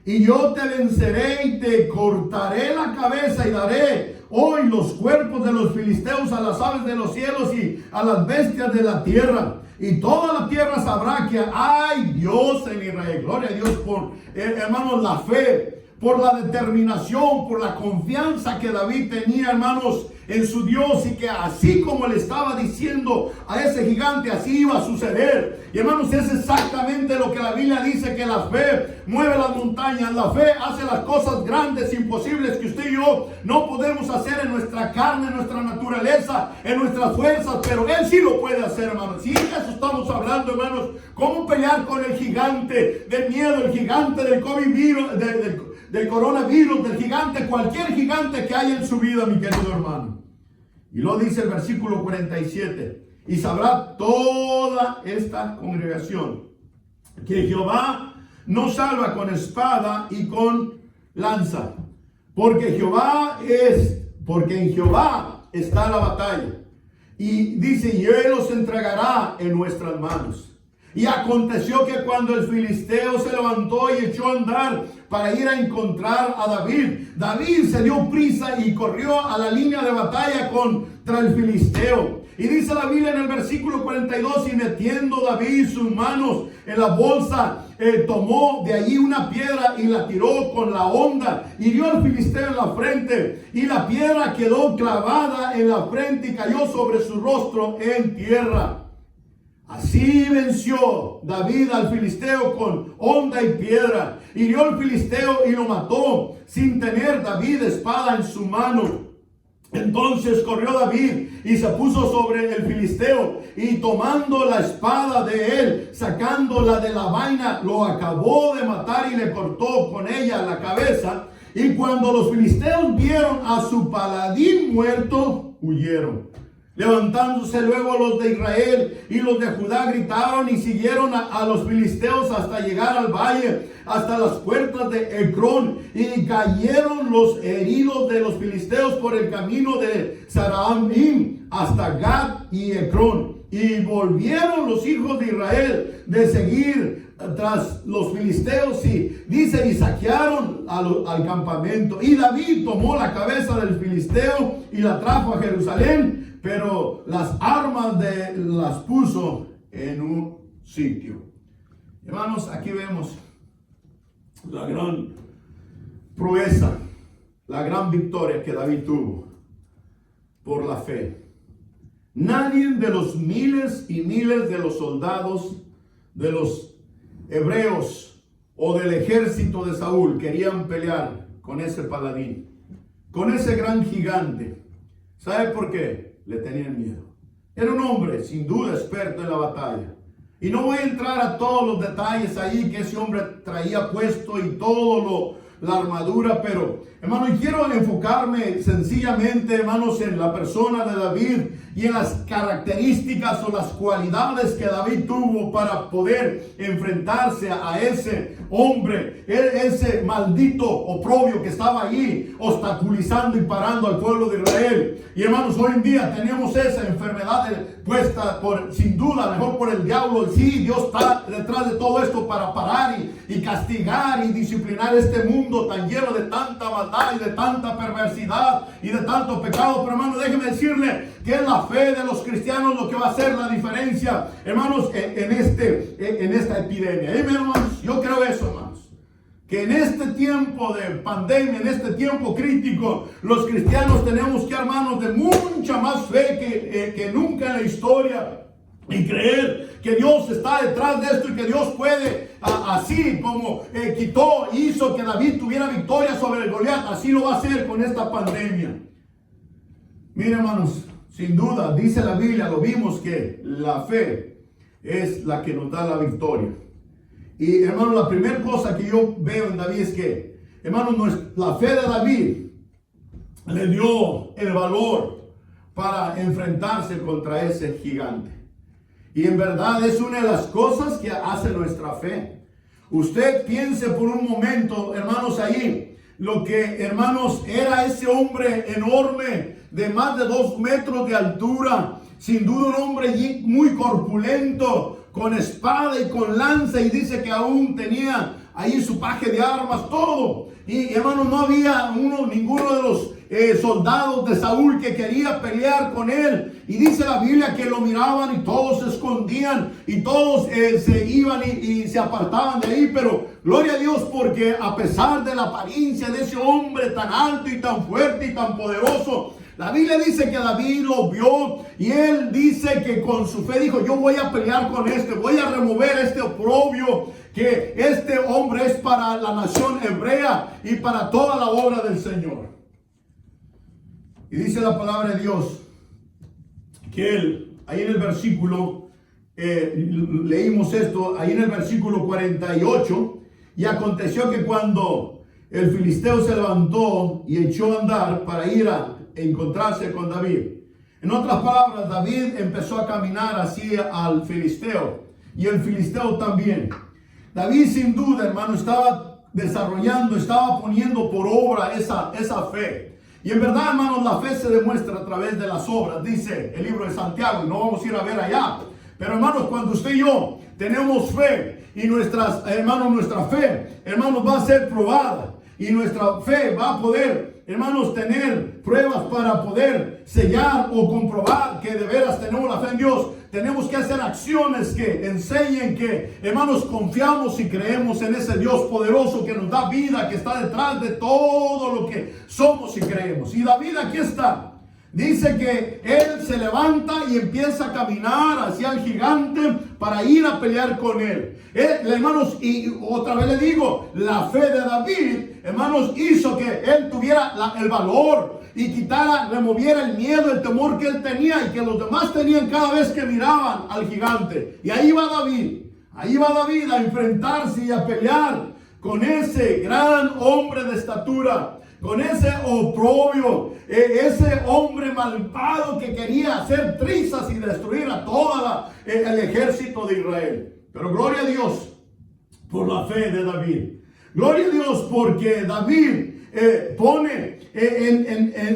y yo te venceré y te cortaré la cabeza, y daré hoy los cuerpos de los filisteos a las aves de los cielos y a las bestias de la tierra. Y toda la tierra sabrá que hay Dios en Israel. Gloria a Dios por, hermanos, la fe, por la determinación, por la confianza que David tenía, hermanos, en su Dios, y que así como le estaba diciendo a ese gigante, así iba a suceder. Y hermanos, es exactamente lo que la Biblia dice, que la fe mueve las montañas, la fe hace las cosas grandes, imposibles, que usted y yo no podemos hacer en nuestra carne, en nuestra naturaleza, en nuestras fuerzas, pero Él sí lo puede hacer, hermanos. Y de eso estamos hablando, hermanos. Cómo pelear con el gigante del miedo, el gigante del COVID virus, del coronavirus, del gigante, cualquier gigante que haya en su vida, mi querido hermano. Y lo dice el versículo 47: y sabrá toda esta congregación que Jehová no salva con espada y con lanza, porque en Jehová está la batalla. Y dice: y Él los entregará en nuestras manos. Y aconteció que cuando el filisteo se levantó y echó a andar para ir a encontrar a David, David se dio prisa y corrió a la línea de batalla contra el filisteo. Y dice la Biblia en el versículo 42: y metiendo David sus manos en la bolsa, tomó de allí una piedra y la tiró con la honda, y dio al filisteo en la frente, y la piedra quedó clavada en la frente y cayó sobre su rostro en tierra. Así venció David al filisteo con honda y piedra. Hirió al filisteo y lo mató, sin tener David espada en su mano. Entonces corrió David y se puso sobre el filisteo, y tomando la espada de él, sacándola de la vaina, lo acabó de matar y le cortó con ella la cabeza. Y cuando los filisteos vieron a su paladín muerto, huyeron. Levantándose luego los de Israel y los de Judá gritaron y siguieron a los filisteos hasta llegar al valle, hasta las puertas de Ecrón, y cayeron los heridos de los filisteos por el camino de Saraim hasta Gad y Ecrón. Y volvieron los hijos de Israel de seguir tras los filisteos, y dice, y saquearon al campamento. Y David tomó la cabeza del filisteo y la trajo a Jerusalén, pero las armas las puso en un sitio. Hermanos, aquí vemos la gran proeza, la gran victoria que David tuvo por la fe. Nadie de los miles y miles de los soldados de los hebreos o del ejército de Saúl querían pelear con ese paladín, con ese gran gigante. ¿Sabe por qué? Le tenían miedo. Era un hombre sin duda experto en la batalla. Y no voy a entrar a todos los detalles ahí que ese hombre traía puesto y la armadura, pero hermano, quiero enfocarme sencillamente, hermanos, en la persona de David y en las características o las cualidades que David tuvo para poder enfrentarse a ese hombre, ese maldito oprobio que estaba allí obstaculizando y parando al pueblo de Israel. Y hermanos, hoy en día tenemos esa enfermedad puesta sin duda, mejor por el diablo. Sí, Dios está detrás de todo esto para parar y castigar y disciplinar este mundo tan lleno de tanta maldad y de tanta perversidad y de tanto pecado. Pero hermano, déjeme decirle que es la fe de los cristianos lo que va a hacer la diferencia, hermanos, en esta epidemia. Hermanos, yo creo eso, hermanos, que en este tiempo de pandemia, en este tiempo crítico, los cristianos tenemos que, hermanos, de mucha más fe que nunca en la historia, y creer que Dios está detrás de esto y que Dios puede, así como hizo que David tuviera victoria sobre el Goliat, así lo va a hacer con esta pandemia. Miren, hermanos, sin duda, dice la Biblia, lo vimos, que la fe es la que nos da la victoria. Y, hermanos, la primera cosa que yo veo en David es que, hermanos, la fe de David le dio el valor para enfrentarse contra ese gigante. Y en verdad es una de las cosas que hace nuestra fe. Usted piense por un momento, hermanos, ahí, lo que, hermanos, era ese hombre enorme de más de 2 metros de altura. Sin duda un hombre muy corpulento, con espada y con lanza, y dice que aún tenía ahí su paje de armas, todo. Y, hermanos, no había ninguno de los soldados de Saúl que quería pelear con él. Y dice la Biblia que lo miraban y todos se escondían y todos se iban y se apartaban de ahí. Pero gloria a Dios, porque a pesar de la apariencia de ese hombre tan alto y tan fuerte y tan poderoso, la Biblia dice que David lo vio y él dice que con su fe dijo: yo voy a pelear con voy a remover este oprobio, que este hombre es para la nación hebrea y para toda la obra del Señor. Y dice la palabra de Dios que él, ahí en el versículo, leímos esto, ahí en el versículo 48, y aconteció que cuando el filisteo se levantó y echó a andar para ir a encontrarse con David. En otras palabras, David empezó a caminar hacia al filisteo y el filisteo también. David, sin duda, hermano, estaba desarrollando, estaba poniendo por obra esa fe. Y en verdad, hermanos, la fe se demuestra a través de las obras, dice el libro de Santiago, y no vamos a ir a ver allá. Pero, hermanos, cuando usted y yo tenemos fe y nuestra fe, hermanos, va a ser probada. Y nuestra fe va a poder, hermanos, tener pruebas para poder sellar o comprobar que de veras tenemos la fe en Dios. Tenemos que hacer acciones que enseñen que, hermanos, confiamos y creemos en ese Dios poderoso que nos da vida, que está detrás de todo lo que somos y creemos. Y David aquí está. Dice que él se levanta y empieza a caminar hacia el gigante para ir a pelear con él. Hermanos, y otra vez le digo, la fe de David, hermanos, hizo que él tuviera el valor y removiera el miedo, el temor que él tenía y que los demás tenían cada vez que miraban al gigante. Y ahí va David a enfrentarse y a pelear con ese gran hombre de estatura, con ese oprobio, ese hombre malvado que quería hacer trizas y destruir a todo el ejército de Israel. Pero gloria a Dios por la fe de David. Gloria a Dios porque David pone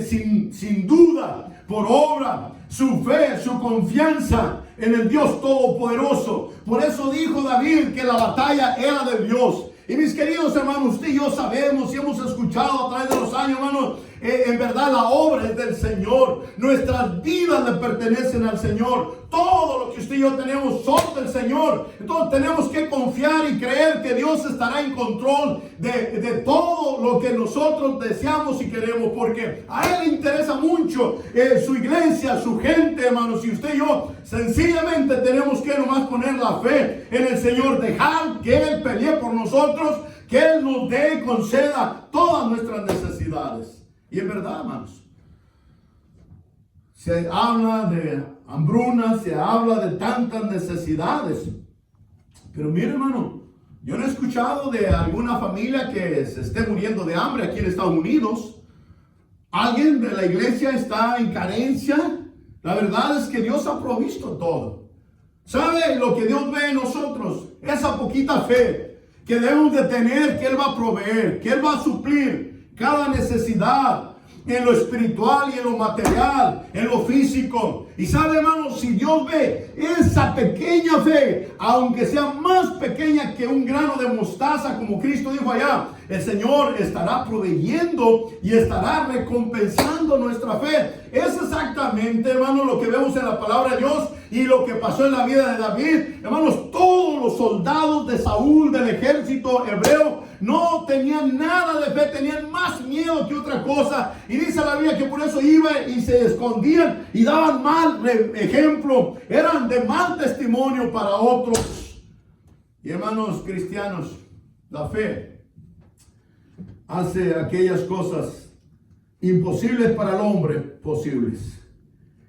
sin duda por obra su fe, su confianza en el Dios Todopoderoso. Por eso dijo David que la batalla era de Dios. Y mis queridos hermanos, usted y yo sabemos y hemos escuchado a través de los años, hermanos, en verdad la obra es del Señor. Nuestras vidas le pertenecen al Señor. Todo lo que usted y yo tenemos son del Señor. Entonces tenemos que confiar y creer que Dios estará en control de todo lo que nosotros deseamos y queremos. Porque a Él le interesa mucho su iglesia, su gente, hermanos. Y usted y yo sencillamente tenemos que nomás poner la fe en el Señor. Dejar que Él pelee por nosotros, que Él nos dé y conceda todas nuestras necesidades. Y en verdad, hermanos, se habla de hambruna, se habla de tantas necesidades. Pero mire, hermano, yo no he escuchado de alguna familia que se esté muriendo de hambre aquí en Estados Unidos. ¿Alguien de la iglesia está en carencia? La verdad es que Dios ha provisto todo. ¿Sabe lo que Dios ve en nosotros? Esa poquita fe que debemos de tener, que Él va a proveer, que Él va a suplir cada necesidad en lo espiritual y en lo material, en lo físico. Y sabe, hermanos, si Dios ve esa pequeña fe, aunque sea más pequeña que un grano de mostaza, como Cristo dijo allá, el Señor estará proveyendo y estará recompensando nuestra fe. Es exactamente, hermanos, lo que vemos en la palabra de Dios y lo que pasó en la vida de David. Hermanos, todos los soldados de Saúl, del ejército hebreo, no tenían nada de fe, tenían más miedo que otra cosa. Y dice la Biblia que por eso iban y se escondían y daban mal ejemplo, eran de mal testimonio para otros. Y hermanos cristianos, la fe hace aquellas cosas imposibles para el hombre posibles.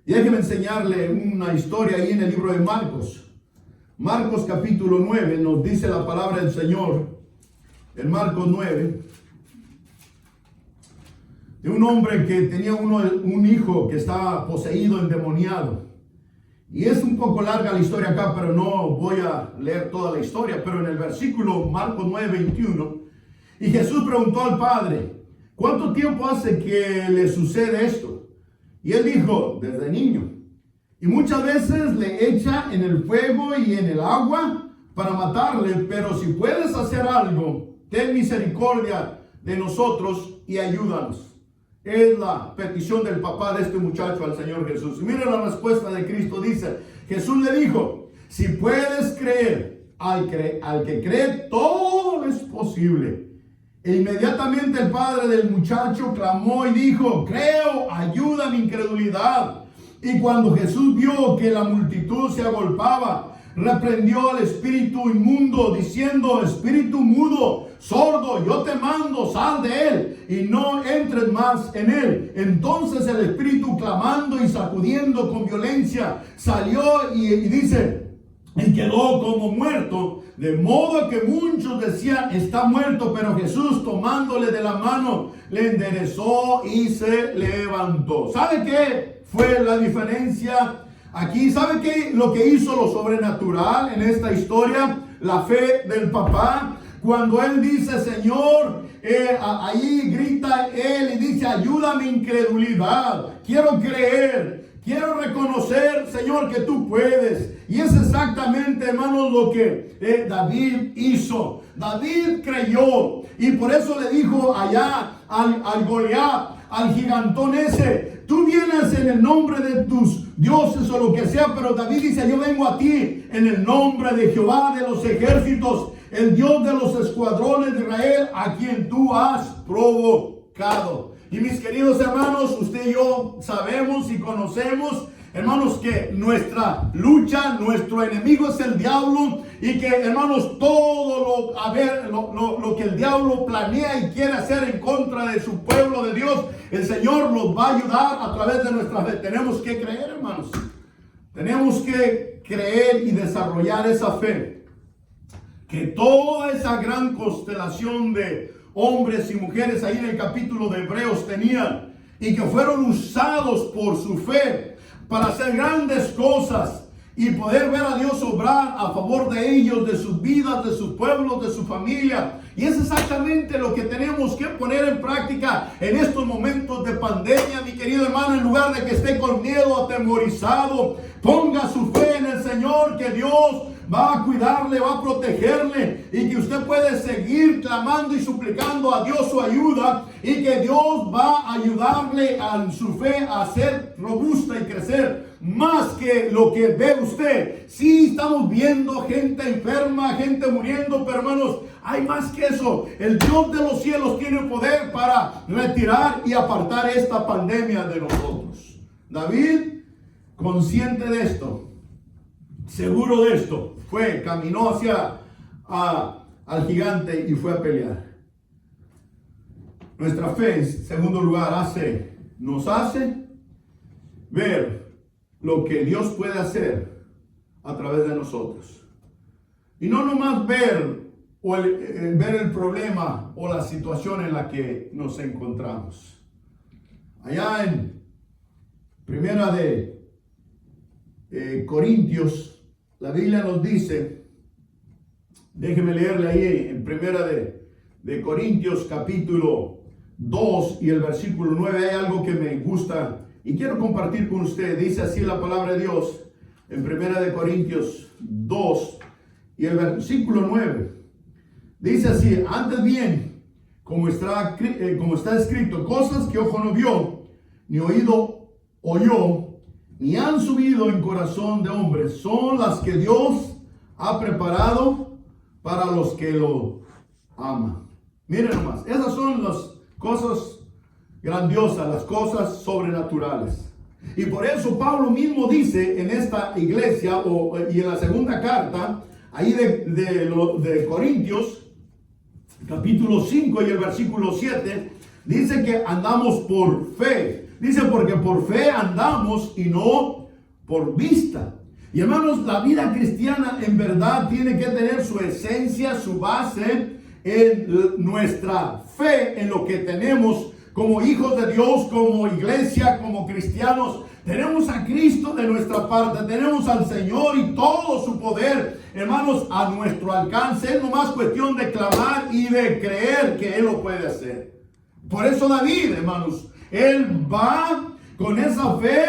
Y déjeme enseñarle una historia ahí en el libro de Marcos. Marcos capítulo 9 nos dice la palabra del Señor, en Marcos 9, de un hombre que tenía un hijo que estaba poseído, endemoniado. Y es un poco larga la historia acá, pero no voy a leer toda la historia. Pero en el versículo Marcos 9, 21, y Jesús preguntó al Padre, ¿cuánto tiempo hace que le sucede esto? Y él dijo, desde niño. Y muchas veces le echa en el fuego y en el agua para matarle, pero si puedes hacer algo, ten misericordia de nosotros y ayúdanos. Es la petición del papá de este muchacho al Señor Jesús. Y mira la respuesta de Cristo, dice, Jesús le dijo, si puedes creer, al que cree todo es posible. E inmediatamente el padre del muchacho clamó y dijo, creo, ayuda mi incredulidad. Y cuando Jesús vio que la multitud se agolpaba, reprendió al espíritu inmundo, diciendo, espíritu mudo, sordo, yo te mando, sal de él y no entres más en él. Entonces el espíritu, clamando y sacudiendo con violencia, salió y dice, y quedó como muerto. De modo que muchos decían, está muerto, pero Jesús, tomándole de la mano, le enderezó y se levantó. ¿Sabe qué fue la diferencia aquí? ¿Sabe qué lo que hizo lo sobrenatural en esta historia? La fe del papá. Cuando él dice, Señor, ahí grita él y dice, ayuda mi incredulidad. Quiero creer. Quiero reconocer, Señor, que tú puedes. Y es exactamente, hermanos, lo que David hizo. David creyó. Y por eso le dijo allá al Goliat, al gigantón ese, tú vienes en el nombre de tus dioses o lo que sea. Pero David dice, yo vengo a ti en el nombre de Jehová de los ejércitos, el Dios de los escuadrones de Israel, a quien tú has provocado. Y mis queridos hermanos, usted y yo sabemos y conocemos, hermanos, que nuestra lucha, nuestro enemigo es el diablo. Y que, hermanos, todo lo que el diablo planea y quiere hacer en contra de su pueblo de Dios, el Señor nos va a ayudar a través de nuestra fe. Tenemos que creer, hermanos. Tenemos que creer y desarrollar esa fe. Que toda esa gran constelación de hombres y mujeres ahí en el capítulo de Hebreos tenían, y que fueron usados por su fe para hacer grandes cosas y poder ver a Dios obrar a favor de ellos, de sus vidas, de sus pueblos, de su familia. Y es exactamente lo que tenemos que poner en práctica en estos momentos de pandemia, mi querido hermano. En lugar de que esté con miedo, atemorizado, ponga su fe en el Señor, que Dios va a cuidarle, va a protegerle, y que usted puede seguir clamando y suplicando a Dios su ayuda, y que Dios va a ayudarle a su fe a ser robusta y crecer más que lo que ve usted. Sí, estamos viendo gente enferma, gente muriendo, pero hermanos, hay más que eso. El Dios de los cielos tiene poder para retirar y apartar esta pandemia de nosotros. David, consciente de esto, seguro de esto, caminó hacia al gigante y fue a pelear. Nuestra fe, en segundo lugar, nos hace ver lo que Dios puede hacer a través de nosotros. Y no nomás ver el problema o la situación en la que nos encontramos. Allá en Primera de Corintios, la Biblia nos dice, déjeme leerle ahí en Primera de Corintios capítulo 2 y el versículo 9, hay algo que me gusta y quiero compartir con usted. Dice así la palabra de Dios en Primera de Corintios 2 y el versículo 9. Dice así, antes bien, como está escrito, cosas que ojo no vio, ni oído oyó, ni han subido en corazón de hombres, son las que Dios ha preparado para los que lo aman. Miren nomás, esas son las cosas grandiosas, las cosas sobrenaturales. Y por eso Pablo mismo dice en esta iglesia y en la segunda carta, ahí de Corintios, capítulo 5 y el versículo 7, dice que andamos por fe. Dice porque por fe andamos y no por vista. Y hermanos, la vida cristiana en verdad tiene que tener su esencia, su base en nuestra fe, en lo que tenemos como hijos de Dios, como iglesia, como cristianos. Tenemos a Cristo de nuestra parte, tenemos al Señor y todo su poder, hermanos, a nuestro alcance. Es nomás cuestión de clamar y de creer que Él lo puede hacer. Por eso David, hermanos, él va con esa fe,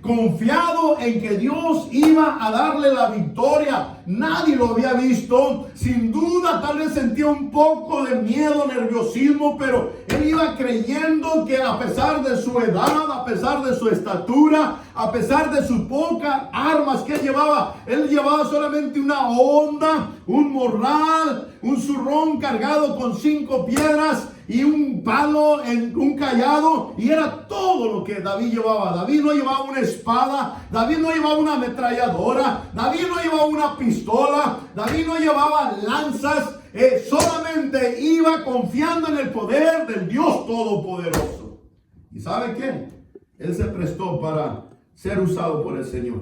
confiado en que Dios iba a darle la victoria. Nadie lo había visto. Sin duda, tal vez sentía un poco de miedo, nerviosismo, pero él iba creyendo que a pesar de su edad, a pesar de su estatura, a pesar de sus pocas armas que él llevaba solamente una honda, un morral, un zurrón cargado con 5 piedras y un palo, un cayado, y era todo lo que David llevaba. David no llevaba una espada, David no llevaba una ametralladora, David no llevaba una pistola, David no llevaba lanzas, solamente iba confiando en el poder del Dios Todopoderoso. ¿Y sabe qué? Él se prestó para ser usado por el Señor.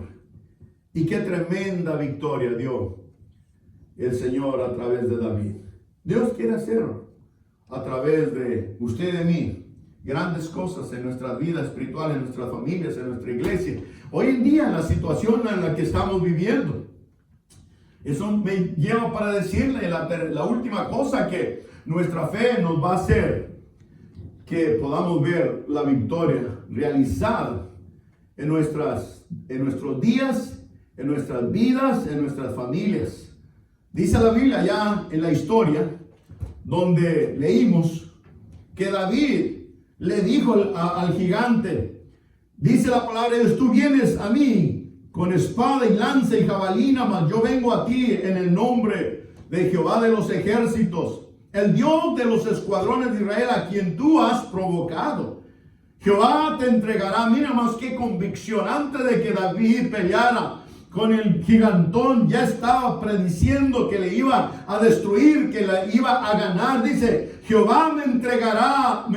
Y qué tremenda victoria dio el Señor a través de David. Dios quiere hacerlo a través de usted y de mí, grandes cosas en nuestra vida espiritual, en nuestras familias, en nuestra iglesia. Hoy en día, en la situación en la que estamos viviendo, eso me lleva para decirle la última cosa, que nuestra fe nos va a hacer que podamos ver la victoria realizada en nuestros días, en nuestras vidas, en nuestras familias. Dice la Biblia ya en la historia, donde leímos que David le dijo al gigante, dice la palabra de Dios: tú vienes a mí con espada y lanza y jabalina, mas yo vengo a ti en el nombre de Jehová de los ejércitos, el Dios de los escuadrones de Israel, a quien tú has provocado. Jehová te entregará. Mira más qué convicción. Antes de que David peleara con el gigantón, ya estaba prediciendo que le iba a destruir, que le iba a ganar. Dice: Jehová me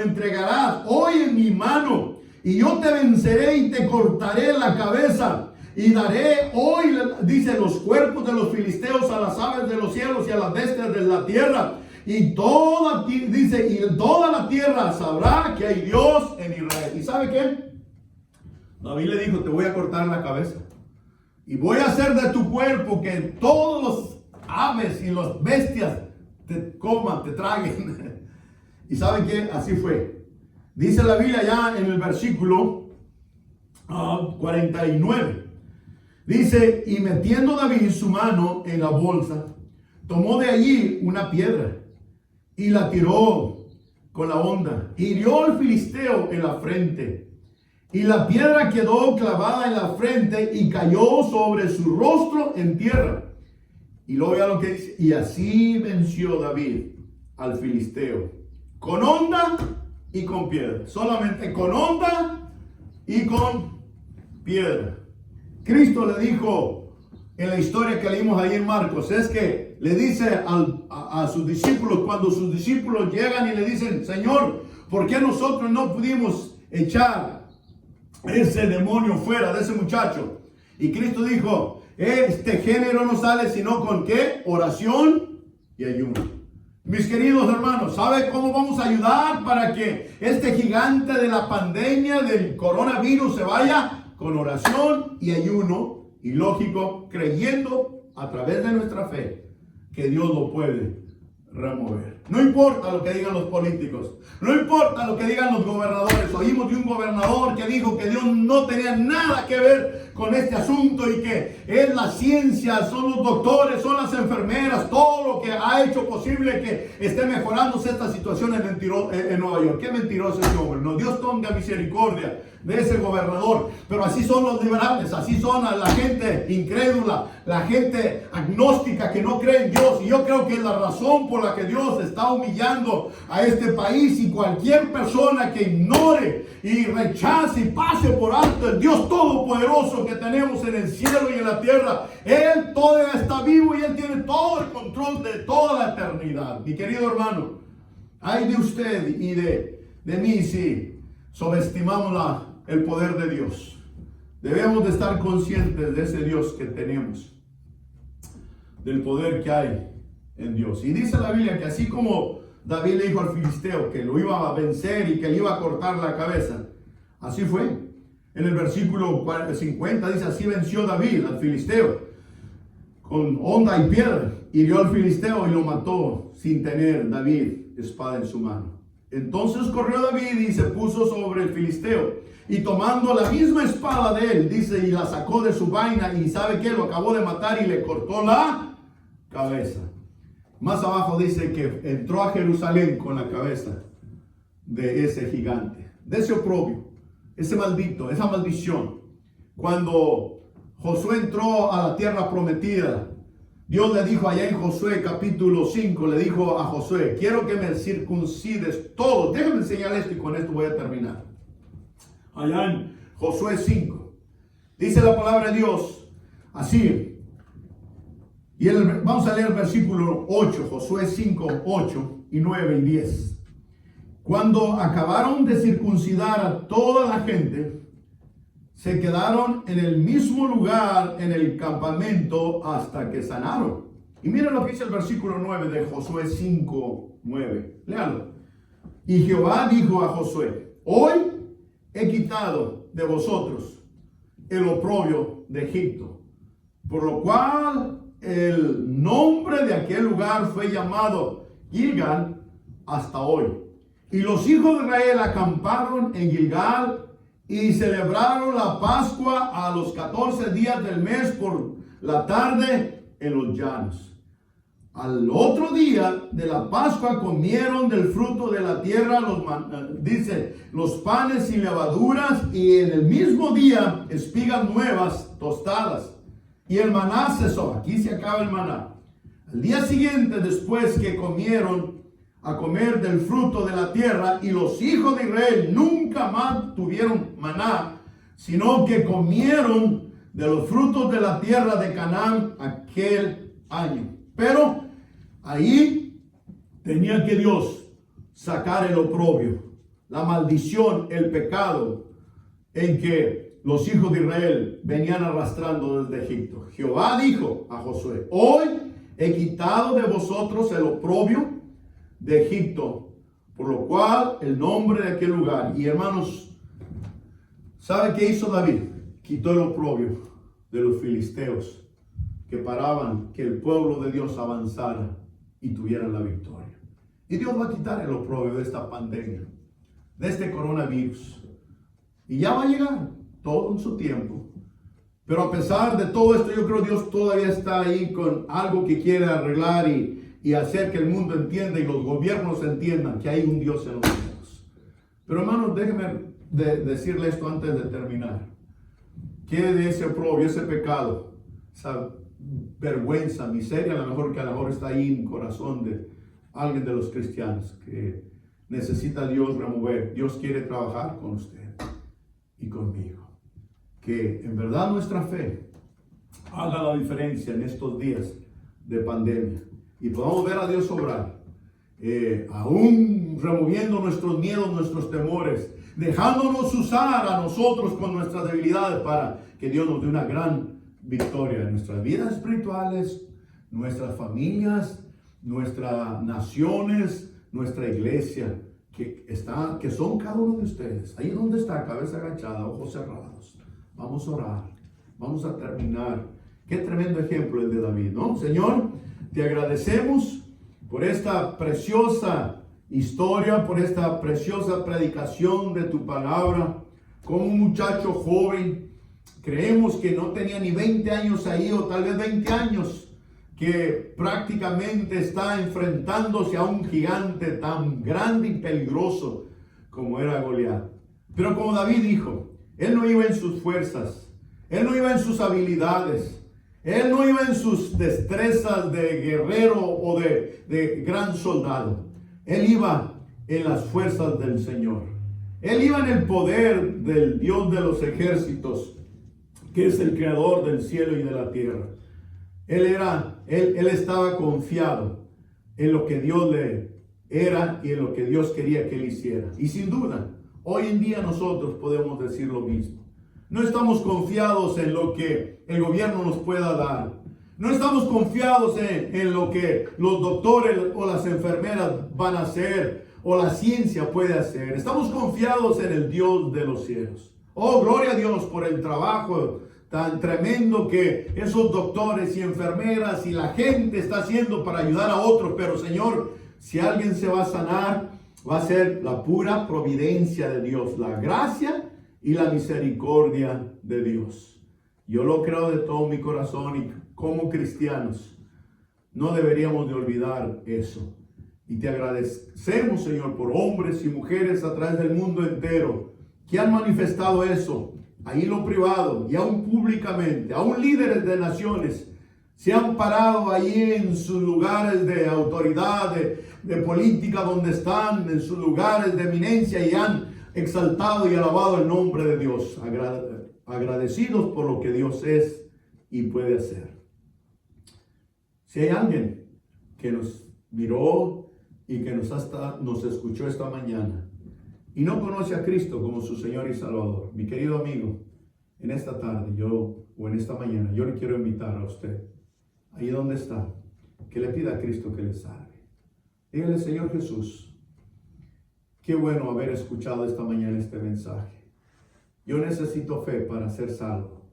entregarás hoy en mi mano, y yo te venceré y te cortaré la cabeza, y daré hoy, dice, los cuerpos de los filisteos a las aves de los cielos y a las bestias de la tierra. Y toda la tierra sabrá que hay Dios en Israel. ¿Y sabe qué? David le dijo: te voy a cortar la cabeza. Y voy a hacer de tu cuerpo que todos los aves y las bestias te coman, te traguen. ¿Y saben qué? Así fue. Dice la Biblia ya en el versículo 49. Dice: y metiendo David su mano en la bolsa, tomó de allí una piedra y la tiró con la honda. Hirió al filisteo en la frente. Y la piedra quedó clavada en la frente y cayó sobre su rostro en tierra. Y luego ya lo que dice: y así venció David al filisteo, con honda y con piedra. Solamente con honda y con piedra. Cristo le dijo en la historia que leímos ahí en Marcos, es que le dice a sus discípulos, cuando sus discípulos llegan y le dicen: Señor, ¿por qué nosotros no pudimos echar ese demonio fuera de ese muchacho? Y Cristo dijo: este género no sale sino con ¿qué? Oración y ayuno. Mis queridos hermanos, ¿sabe cómo vamos a ayudar para que este gigante de la pandemia del coronavirus se vaya? Con oración y ayuno, y lógico, creyendo a través de nuestra fe que Dios lo puede remover. No importa lo que digan los políticos, no importa lo que digan los gobernadores. Oímos de un gobernador que dijo que Dios no tenía nada que ver con este asunto y que es la ciencia, son los doctores, son las enfermeras, todo lo que ha hecho posible que esté mejorándose esta situación en Nueva York. Qué mentiroso ese hombre. No, Dios tenga misericordia de ese gobernador. Pero así son los liberales, así son la gente incrédula, la gente agnóstica que no cree en Dios. Y yo creo que es la razón por la que Dios está está humillando a este país, y cualquier persona que ignore y rechace y pase por alto el Dios Todopoderoso que tenemos en el cielo y en la tierra, Él todavía está vivo y Él tiene todo el control de toda la eternidad. Mi querido hermano, ay de usted y de mí si subestimamos el poder de Dios. Debemos de estar conscientes de ese Dios que tenemos, del poder que hay en Dios. Y dice la Biblia que así como David le dijo al filisteo que lo iba a vencer y que le iba a cortar la cabeza, así fue. En el versículo 50 dice: así venció David al filisteo con honda y piedra, hirió al filisteo y lo mató sin tener David espada en su mano. Entonces corrió David y se puso sobre el filisteo, y tomando la misma espada de él, dice, y la sacó de su vaina, y ¿sabe qué? Lo acabó de matar y le cortó la cabeza. Más abajo dice que entró a Jerusalén con la cabeza de ese gigante, de ese oprobio, ese maldito, esa maldición. Cuando Josué entró a la tierra prometida, Dios le dijo allá en Josué capítulo 5, le dijo a Josué: quiero que me circuncides todo. Déjame enseñarle esto y con esto voy a terminar. Allá en Josué 5, dice la palabra de Dios así. Y vamos a leer el versículo 8, Josué 5, 8 y 9 y 10. Cuando acabaron de circuncidar a toda la gente, se quedaron en el mismo lugar en el campamento hasta que sanaron. Y miren lo que dice el versículo 9 de Josué 5, 9. Léalo. Y Jehová dijo a Josué: hoy he quitado de vosotros el oprobio de Egipto, por lo cual el nombre de aquel lugar fue llamado Gilgal hasta hoy. Y los hijos de Israel acamparon en Gilgal y celebraron la Pascua a los 14 días del mes por la tarde en los llanos. Al otro día de la Pascua comieron del fruto de la tierra, dice, los panes sin levaduras, y en el mismo día espigas nuevas tostadas. Y el maná cesó. Aquí se acaba el maná. Al día siguiente, después que comieron a comer del fruto de la tierra, y los hijos de Israel nunca más tuvieron maná, sino que comieron de los frutos de la tierra de Canaán aquel año. Pero ahí tenía que Dios sacar el oprobio, la maldición, el pecado en que los hijos de Israel venían arrastrando desde Egipto. Jehová dijo a Josué: hoy he quitado de vosotros el oprobio de Egipto, por lo cual el nombre de aquel lugar. Y hermanos, ¿sabe qué hizo David? Quitó el oprobio de los filisteos que paraban que el pueblo de Dios avanzara y tuviera la victoria. Y Dios va a quitar el oprobio de esta pandemia, de este coronavirus. Y ya va a llegar todo en su tiempo. Pero a pesar de todo esto, yo creo que Dios todavía está ahí con algo que quiere arreglar y hacer que el mundo entienda y los gobiernos entiendan que hay un Dios en los cielos. Pero hermanos, déjenme decirle esto antes de terminar. ¿Qué de ese oprobio, ese pecado, esa vergüenza, miseria, a lo mejor está ahí en el corazón de alguien de los cristianos que necesita Dios remover? Dios quiere trabajar con usted y conmigo. Que en verdad nuestra fe haga la diferencia en estos días de pandemia y podamos ver a Dios obrar, aún removiendo nuestros miedos, nuestros temores, dejándonos usar a nosotros con nuestras debilidades para que Dios nos dé una gran victoria en nuestras vidas espirituales, nuestras familias, nuestras naciones, nuestra iglesia, que son cada uno de ustedes. Ahí donde está, cabeza agachada, ojos cerrados. Vamos a orar, vamos a terminar. Qué tremendo ejemplo el de David, ¿no? Señor, te agradecemos por esta preciosa historia, por esta preciosa predicación de tu palabra. Como un muchacho joven, creemos que no tenía ni 20 años ahí, o tal vez 20 años, que prácticamente está enfrentándose a un gigante tan grande y peligroso como era Goliat. Pero como David dijo, él no iba en sus fuerzas, él no iba en sus habilidades, Él no iba en sus destrezas de guerrero o de gran soldado. Él iba en las fuerzas del Señor. Él iba en el poder del Dios de los ejércitos, que es el creador del cielo y de la tierra. Él estaba confiado en lo que Dios le era y en lo que Dios quería que él hiciera. Y sin duda, hoy en día nosotros podemos decir lo mismo. No estamos confiados en lo que el gobierno nos pueda dar. No estamos confiados en lo que los doctores o las enfermeras van a hacer o la ciencia puede hacer. Estamos confiados en el Dios de los cielos. Oh, gloria a Dios por el trabajo tan tremendo que esos doctores y enfermeras y la gente está haciendo para ayudar a otros. Pero Señor, si alguien se va a sanar, va a ser la pura providencia de Dios, la gracia y la misericordia de Dios. Yo lo creo de todo mi corazón, y como cristianos no deberíamos de olvidar eso. Y te agradecemos, Señor, por hombres y mujeres a través del mundo entero que han manifestado eso, ahí en lo privado y aún públicamente. Aún líderes de naciones se han parado ahí en sus lugares de autoridad, de política donde están, en sus lugares de eminencia, y han exaltado y alabado el nombre de Dios, agradecidos por lo que Dios es y puede hacer. Si hay alguien que nos miró y que nos escuchó esta mañana y no conoce a Cristo como su Señor y Salvador, mi querido amigo, en esta tarde o en esta mañana, yo le quiero invitar a usted, ahí donde está, que le pida a Cristo que le salve. Dígale: Señor Jesús, qué bueno haber escuchado esta mañana este mensaje. Yo necesito fe para ser salvo.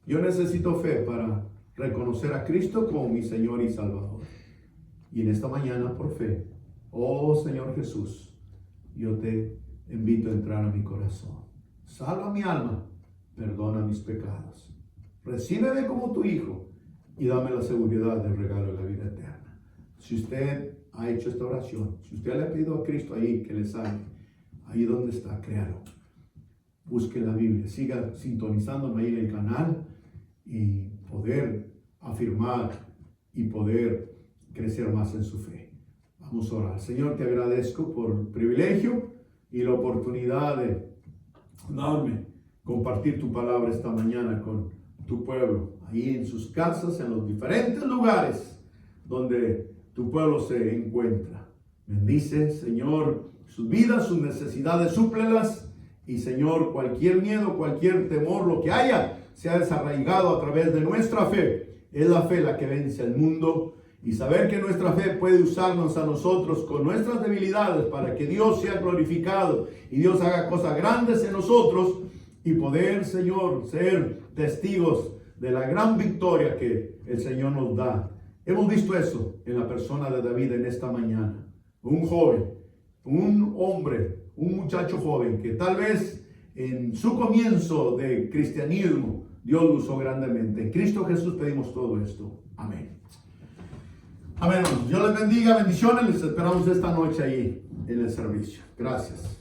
Yo necesito fe para reconocer a Cristo como mi Señor y Salvador. Y en esta mañana, por fe, oh Señor Jesús, yo te invito a entrar a mi corazón. Salva mi alma, perdona mis pecados. Recíbeme como tu Hijo y dame la seguridad del regalo de la vida eterna. Si usted ha hecho esta oración, si usted le ha pedido a Cristo ahí que le salve, ahí donde está, créalo. Busque la Biblia, siga sintonizándome ahí en el canal y poder afirmar y poder crecer más en su fe. Vamos a orar. Señor, te agradezco por el privilegio y la oportunidad de darme compartir tu palabra esta mañana con tu pueblo, ahí en sus casas, en los diferentes lugares donde tu pueblo se encuentra. Bendice, Señor, sus vidas, sus necesidades, súplelas. Y, Señor, cualquier miedo, cualquier temor, lo que haya, sea desarraigado a través de nuestra fe. Es la fe la que vence al mundo. Y saber que nuestra fe puede usarnos a nosotros con nuestras debilidades para que Dios sea glorificado y Dios haga cosas grandes en nosotros, y poder, Señor, ser testigos de la gran victoria que el Señor nos da. Hemos visto eso en la persona de David en esta mañana. Un joven, un hombre, un muchacho joven que tal vez en su comienzo de cristianismo Dios lo usó grandemente. En Cristo Jesús pedimos todo esto. Amén. Amén. Dios les bendiga, bendiciones. Les esperamos esta noche ahí en el servicio. Gracias.